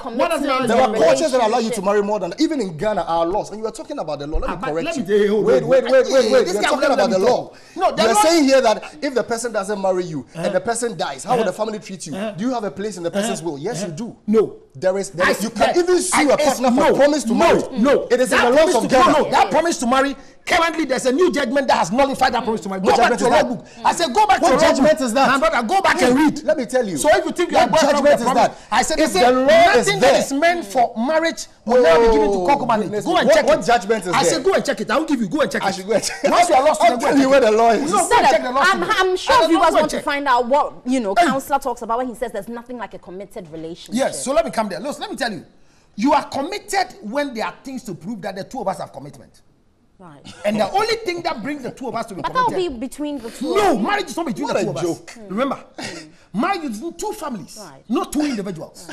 cultures that allow you to marry more than even in Ghana, our laws. And you are talking about the law. Let me correct you. Wait. You're talking about the law. You're saying here that if the person doesn't marry you and the person dies, how will the family treat you? Do you have a place in the person's will? Yes, you do. No. There is. You can even sue a partner for promise to marry. No. It is in the laws of Ghana. That promise to marry. Currently, there's a new judgment that has nullified that promise to marry. Go back to your law book. I said, go back to your law book. What judgment is that? My brother, go back and read. Let me tell you. So if you think you are judgment is that? I said, the law is there. That is meant for marriage will now be given to concubinage. Go and check it. What judgment is there? I said, go and check it. I will give you. Go and check it. I should go and check it. Once you are lost, I'll tell you where the law is. No, go and check the law. I'm sure viewers want to find out what, Counselor talks about when he says there's nothing like a committed relationship. Yes, so let me come there. Look, let me tell you. You are committed when there are things to prove that the two of us have commitment. Right. And the only thing that brings the two of us to be committed. But that will be between the two. No, marriage is not between the two of us. Remember, marriage is two families, not two individuals.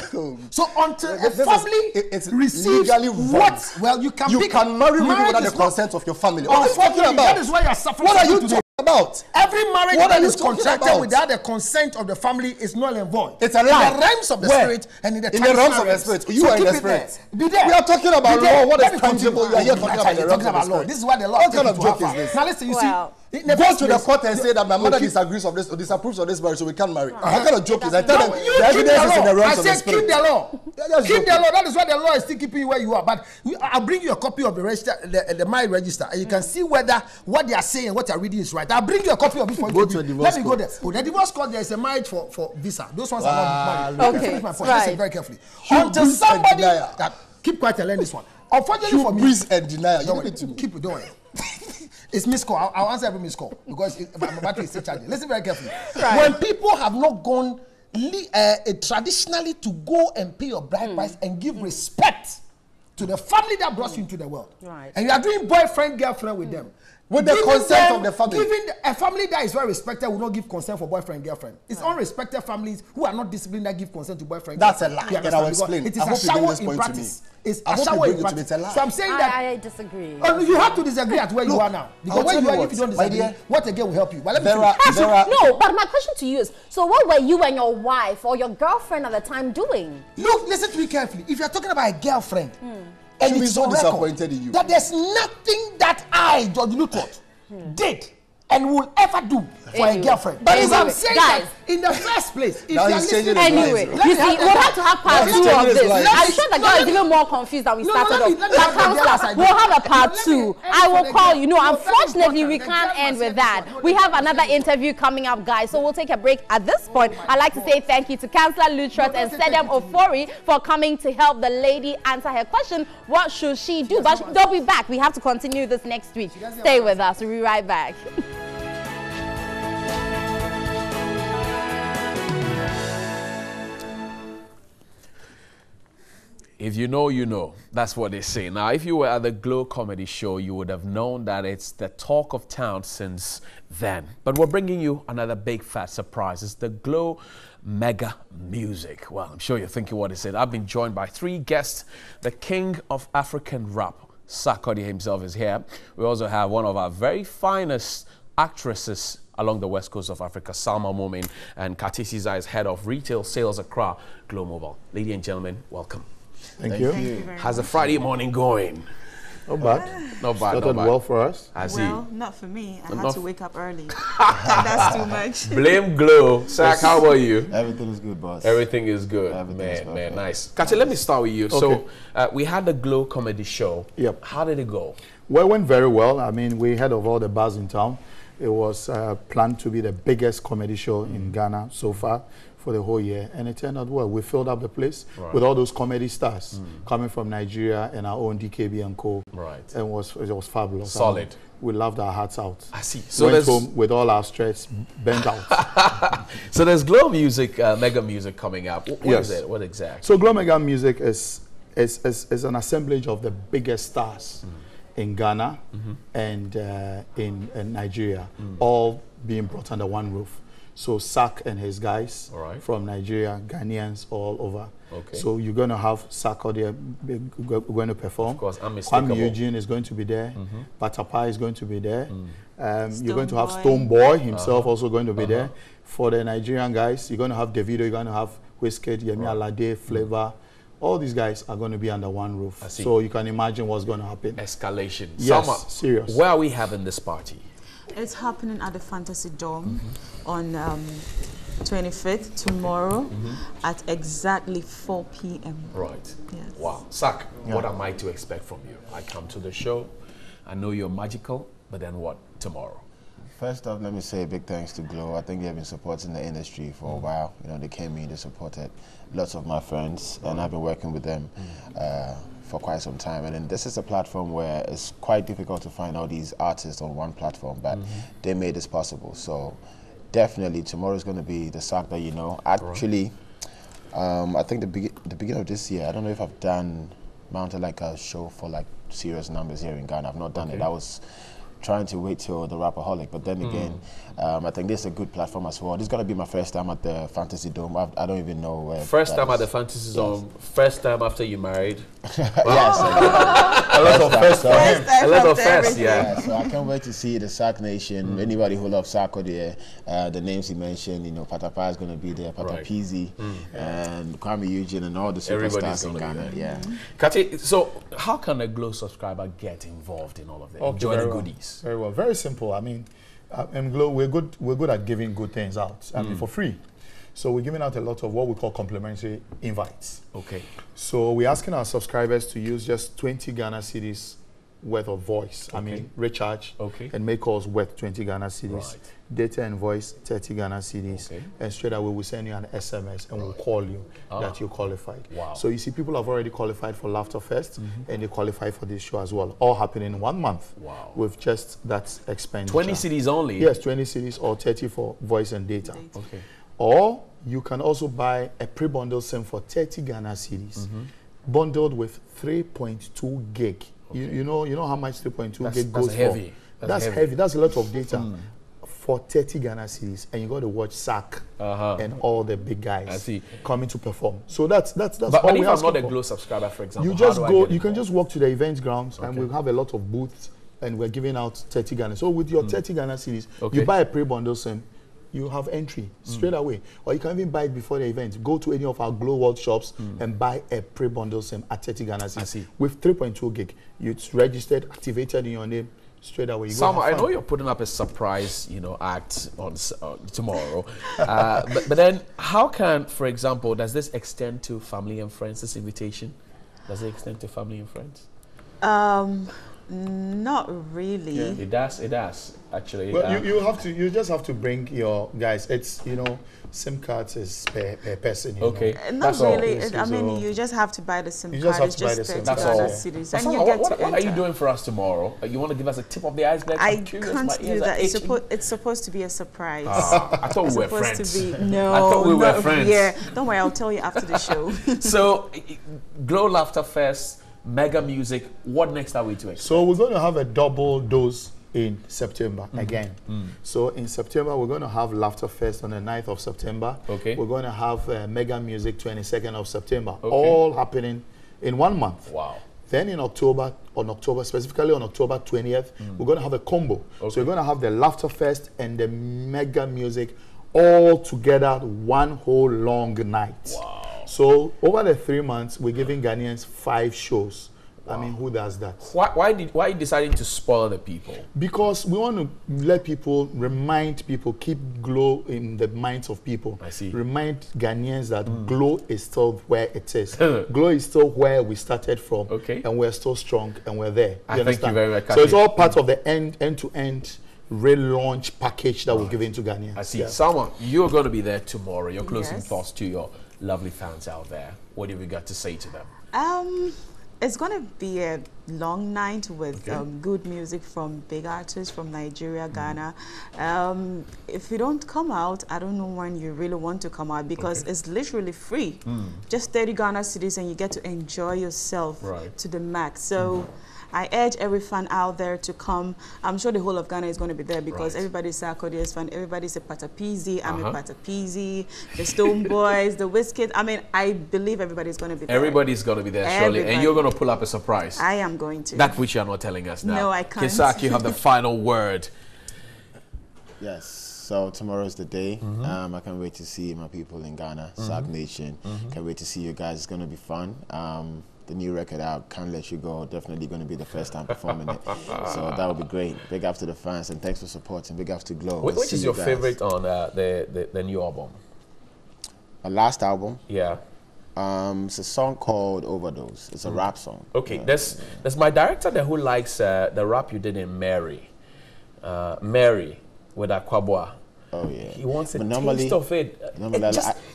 So until a family receives what, well, you can marry without the consent of your family. What are you talking about? That is why you are suffering. What are you talking about? Every marriage that is contracted without the consent of the family is null and void. It's a lie. In the realms of the spirit and in the realms of the spirit. You are in the spirit. Be there. We are talking about law. What is tangible? You are here talking about the realms of the spirit. This is what the law. What kind of joke is this? Now listen, you see. Go to the court and say that my mother disagrees of this or disapproves of this marriage, so we can't marry. What kind of joke is that? I tell them the evidence is in the realms of the spirit. Keep the law. Keep the law. That is why the law is still keeping you where you are. But I'll bring you a copy of the register, the marriage register, and you can see whether what they are saying and what they are reading is right. I'll bring you a copy of it for you. Let me go there. Oh, the divorce court, there is a marriage for visa. Those ones are not married. Okay. Finish my point. Listen very carefully. Until somebody keep quiet and learn this one. Unfortunately for me, breeze and denial. You need to keep it going. It's missed call. I'll answer every missed call because my battery is still charging. Listen very carefully. When people have not gone traditionally to go and pay your bride price and give respect to the family that brought you into the world, and you are doing boyfriend girlfriend with them. With the consent of the family. A family that is very respected will not give consent for boyfriend girlfriend. It's unrespected families who are not disciplined that give consent to boyfriend. That's a lie. And I'll explain. It is a shower in practice. It's a shower in practice. So I'm saying that I disagree. You have to disagree at where you are now. Because where you are, if you don't disagree, what again will help you? But let me no, but my question to you is: so what were you and your wife or your girlfriend at the time doing? Look, listen to me carefully. If you're talking about a girlfriend. And it's so disappointed in you. That there's nothing that I, George Lutot, did and will ever do for a girlfriend. But I'm saying that in the first place, if you are listening, anyway, you see, we'll have to have part 2 of this. I'm sure the girl is even more confused than we started off. We'll have a part 2. I will call you. No, unfortunately, we can't end with that. We have another interview coming up, guys, so we'll take a break at this point. I'd like to say thank you to Councillor Luttrot and Sedem Ofori for coming to help the lady answer her question, what should she do? But they'll be back. We have to continue this next week. Stay with us. We'll be right back. If you know, you know. That's what they say. Now, if you were at the Glow Comedy Show, you would have known that it's the talk of town since then. But we're bringing you another big fat surprise. It's the Glow Mega Music. Well, I'm sure you're thinking what is it. I've been joined by 3 guests. The king of African rap, Sarkodie himself, is here. We also have one of our very finest actresses along the west coast of Africa, Salma Momin, and Kati Siza is head of retail sales Accra, Glow Mobile. Ladies and gentlemen, welcome. Thank you. How's the Friday morning going? Not bad. Not bad. Started well for us. Well, not for me. I had to wake up early. That's too much. Blame Glow. Sak, how about you? Everything is good, boss. Everything is good. Man, nice. Kati, let me start with you. Okay. So, we had the Glow Comedy Show. Yep. How did it go? Well, it went very well. I mean, we heard of all the bars in town. It was planned to be the biggest comedy show in Ghana so far for the whole year, and it turned out well. We filled up the place with all those comedy stars coming from Nigeria and our own DKB and Co. Right. And it was fabulous. Solid. We laughed our hearts out. I see. So went home with all our stress bent out. So there's Glow Music, Mega Music coming up. What is it? What exactly? So Glow Mega Music is an assemblage of the biggest stars in Ghana and in Nigeria, all being brought under one roof. So Sak and his guys from Nigeria, Ghanaians all over. Okay. So you're going to have Sarkodie going to perform. Of course, Kwame Eugene is going to be there. Patapa is going to be there. You're going to have Stone Boy himself also going to be there. For the Nigerian guys, you're going to have Davido, you're going to have Wizkid, Yemi Alade, Flavor. All these guys are going to be under one roof. So you can imagine what's going to happen. Escalation. Yes, serious. Where are we having this party? It's happening at the Fantasy Dome on 25th, tomorrow, at exactly 4 p.m. Right. Yes. Wow. Sak, what am I to expect from you? I come to the show, I know you're magical, but then what tomorrow? First off, let me say a big thanks to Glow. I think they've been supporting the industry for a while. You know, they came in, they supported lots of my friends, and I've been working with them for quite some time. And then this is a platform where it's quite difficult to find all these artists on one platform, but they made this possible. So definitely tomorrow is going to be the Sak that you know. Actually, I think the beginning of this year, I don't know if I've mounted like a show for like serious numbers here in Ghana. I've not done it. I was trying to wait till the Rapaholic, but then again, I think this is a good platform as well. This is going to be my first time at the Fantasy Dome. I don't even know where. First time at the Fantasy Dome. First time after you married. Yes. A lot of first for him. A lot of first, yeah. So I can't wait to see the Sak Nation. Anybody who loves Sarkodie, the names he mentioned, you know, Patapa is going to be there, Patapizi, and Kwame Eugene, and all the superstars in Ghana. Yeah. Kati, so how can a Glow subscriber get involved in all of that? Enjoy the goodies. Very well. Very simple. I mean, in Glow, we're good at giving good things out. I mean, for free. So we're giving out a lot of what we call complimentary invites. Okay. So we're asking our subscribers to use just 20 Ghana cedis worth of voice. I mean, recharge and make calls worth 20 Ghana cedis. Right. Data and voice, 30 Ghana cedis. Okay. And straight away, we'll send you an SMS and we'll call you that you're qualified. Wow. So you see, people have already qualified for Laughter Fest and they qualified for this show as well. All happening in 1 month. Wow. With just that expenditure. 20 cedis only? Yes, 20 cedis or 30 for voice and data. Okay. Or you can also buy a pre-bundle SIM for 30 Ghana cedis, bundled with 3.2 gig. Okay. You know how much 3.2 gig goes for? That's heavy. That's a lot of data for 30 Ghana cedis, and you got to watch Sak and all the big guys coming to perform. So that's but all if we I'm not a Glow subscriber, for example, you just go. You can just walk to the events grounds, and we'll have a lot of booths, and we're giving out 30 Ghana. So with your 30 Ghana cedis, you buy a pre-bundle SIM. You have entry straight away. Or you can even buy it before the event. Go to any of our Glow World shops and buy a pre-bundle SIM at 30 Ghana cedis with 3.2 gig. It's registered, activated in your name. straight away. Sam, I know you're putting up a surprise, act on tomorrow. but then, how can, for example, does this extend to family and friends? This invitation, does it extend to family and friends? Not really. Yeah. It does. Actually. Well, you just have to bring your guys. It's SIM cards is per person. Okay. Not really. I mean, you just have to buy the SIM card. You just have to buy the SIM card. That's all. Cities, and you get what are you doing for us tomorrow? You want to give us a tip of the iceberg? I can't do that. It's supposed to be a surprise. I thought we were friends. No, I thought we were friends. Yeah. Don't worry, I'll tell you after the show. So, Glow Laughter Fest, Mega Music. What next are we to expect? So we're going to have a double dose in September again. So in September, we're going to have Laughter Fest on the 9th of September. Okay. We're going to have Mega Music 22nd of September. Okay. All happening in 1 month. Wow. Then in October, specifically on October 20th, we're going to have a combo. Okay. So we're going to have the Laughter Fest and the Mega Music all together one whole long night. Wow. So over the 3 months, we're giving Ghanaians 5 shows. Wow. I mean, who does that? Why are you deciding to spoil the people? Because we want to let people, remind people, keep Glow in the minds of people. I see. Remind Ghanaians that Glow is still where it is. Glow is still where we started from. Okay. And we're still strong and we're there. Thank you very much. So it's all part of the end-to-end relaunch package that we're giving to Ghanaians. I see. Salma, you're going to be there tomorrow. Your closing thoughts to your lovely fans out there. What have you got to say to them? It's going to be a long night with good music from big artists from Nigeria, Ghana. If you don't come out, I don't know when you really want to come out because it's literally free. Just 30 Ghana cedis and you get to enjoy yourself to the max. So I urge every fan out there to come. I'm sure the whole of Ghana is going to be there because everybody's a Sarkodie's fan. Everybody's a Patapisi. I'm a Patapisi. The Stone Boys, the Wizkid. I mean, I believe everybody's going to be there. Everybody's going to be there, surely. And you're going to pull up a surprise. I am going to. That which you're not telling us now. No, I can't. Kisak, you have the final word. Yes. So tomorrow's the day. I can't wait to see my people in Ghana, Sark Nation. Can't wait to see you guys. It's going to be fun. The new record out, Can't Let You Go, definitely going to be the first time performing it. So that would be great. Big ups to the fans and thanks for supporting. Big ups to Glow. Which is your favorite on the new album? My last album? Yeah. It's a song called Overdose. It's a rap song. Okay, there's my director there who likes the rap you did in Mary. Mary with Aquabua. Oh yeah. He wants a taste of it.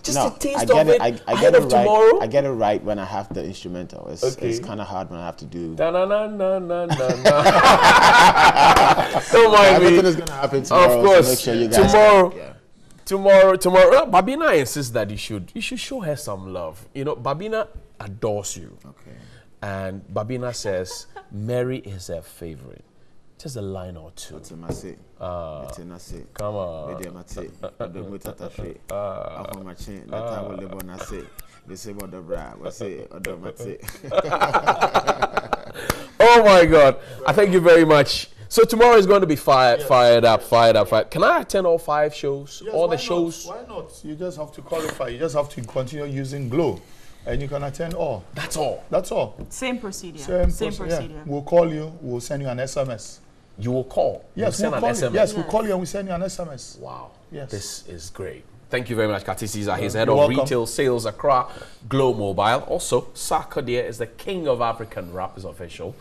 Just a taste of it. I get it right. Tomorrow. I get it right when I have the instrumental. It's kind of hard when I have to do. Don't mind me. Everything is gonna happen tomorrow. Of course. So make sure you guys tomorrow. Babina insists that you should show her some love. You know, Babina adores you. Okay. And Babina says Mary is her favorite. Just a line or two. Come on. Oh my God. I thank you very much. So tomorrow is going to be fired up. Can I attend all 5 shows? Yes, all the shows? Why not? You just have to qualify. You just have to continue using Glow. And you can attend all. That's all? That's all. Same procedure. Same procedure. Yeah. We'll call you. We'll send you an SMS. You will call? Yes, we'll call you. Yes, we'll call you and we'll send you an SMS. Wow. Yes. This is great. Thank you very much, Kati Caesar. He's head of retail sales Accra, Glow Mobile. Also, Sarkodie is the king of African rap, is official.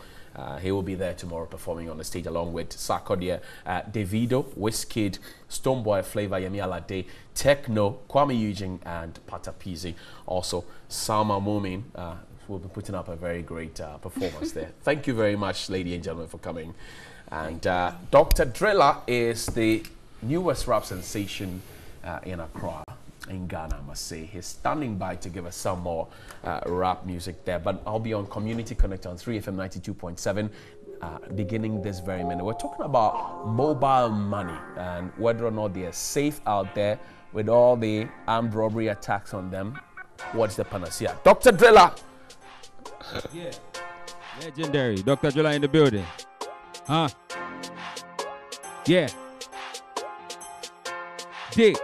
He will be there tomorrow performing on the stage along with Sarkodie, Davido, Wizkid, Stonebwoy, Flavor, Yemi Alade, Techno, Kwame Eugene, and Patapisi. Also, Salma Mumin will be putting up a very great performance there. Thank you very much, ladies and gentlemen, for coming. And Dr. Driller is the newest rap sensation in Accra, in Ghana, I must say. He's standing by to give us some more rap music there. But I'll be on Community Connect on 3FM 92.7 beginning this very minute. We're talking about mobile money and whether or not they are safe out there with all the armed robbery attacks on them. What's the panacea? Dr. Driller! Yeah, legendary. Dr. Driller in the building. Huh? Yeah. Dig.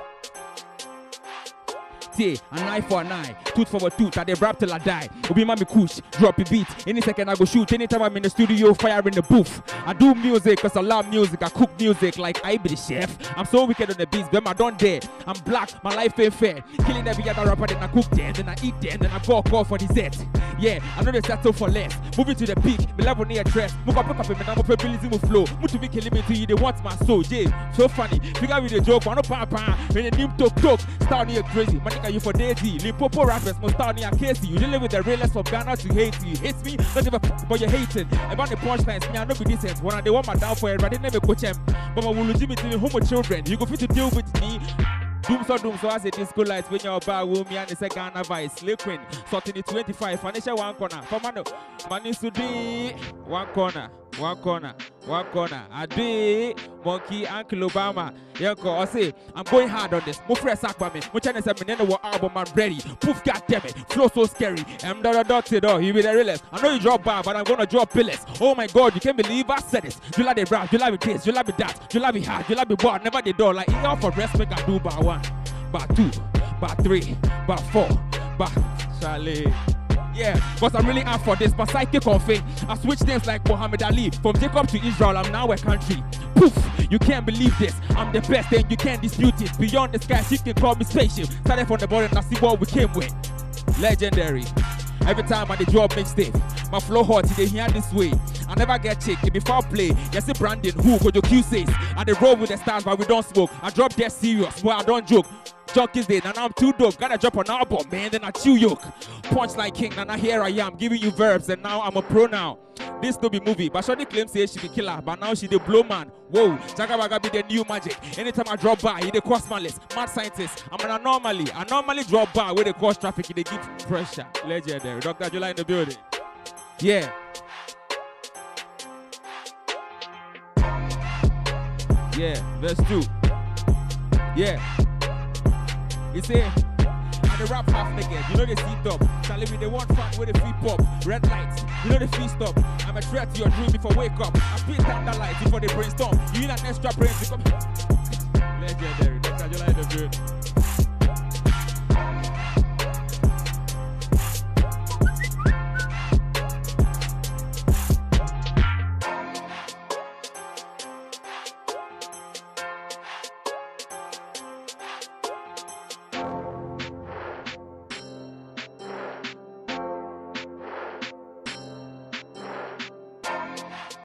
Tie, an eye for an eye, tooth for a tooth, and they rap till I die. Obi mami kush, drop a beat. Any second I go shoot. Anytime I'm in the studio, fire in the booth. I do music cause I love music. I cook music like I be the chef. I'm so wicked on the beats, but I don't dare. I'm black, my life ain't fair. Killing every other rapper, then I cook them, then I eat them, then I go call for dessert. Yeah, I know they settle for less. Moving to the peak, me level near dress. Move up in my number ability will flow. Move to be killing me to you, they want my soul. Jay, so funny. Figure with the joke, one up papa. When the name talk, start near crazy. Man, nigga, you for Daisy. Limpopo rappers must start near Casey. You dealing with the realest from Ghana to hate you. Hate me, not give a fuck, but you're hating. About the punchlines, me, I know be decent. When they want my down for it, but they never coach them. But my will legitimately homo children. You go fit to deal with me. Doom so I say disco lights when you're about with me and it's a Ghana vice. Liquid, sorting the 25, financial one corner. For man is to be one corner. I do Monkey Uncle Obama. Yanko, I say I'm going hard on this. Mo fresh sack by me. Mo channel say me no album I'm ready. Poof, God damn it, flow so scary. I'm dot you be the realest. I know you drop bar, but I'm gonna drop pillars. Oh my God, you can't believe I said this. You like the rap, you like this, you like that, you like hard, you like bored, never the door. Like it all for rest, make I do bar 1, bar 2, bar 3, bar 4, bar Charlie. Yeah, but I'm really out for this, but psychic on fame. I switch names like Muhammad Ali. From Jacob to Israel, I'm now a country. Poof, you can't believe this. I'm the best and you can't dispute it. Beyond the skies, you can call me spaceship. Started from the bottom and I see what we came with. Legendary. Every time I the job mixtape, my flow hot, they hear this way. I never get chick, before play. Yes, it's Brandon, who, Kojo Q says. I they roll with the stars, but we don't smoke. I drop dead serious, but I don't joke. Junkies dead, and I'm too dope. Gotta drop an album, man, then I chew yoke. Punch like king, and now here I am, giving you verbs, and now I'm a pro now. This no be movie, but Shorty claims say she be killer, but now she the blow man. Whoa, Jagabaga be the new magic. Anytime I drop by, he the cross my list. Mad scientist, I'm an anomaly. I normally drop by where they cause traffic, they give pressure. Legendary, Dr. July in the building. Yeah. Yeah, verse 2. Yeah. You say, and the rap half naked, you know they see top. Tell me they want fun with the free pop. Red lights, you know the free stop. I'm a threat to your dream before wake up. I spit down the lights before they brainstorm. You need an extra brain to come. Legendary, Dr. July in the building.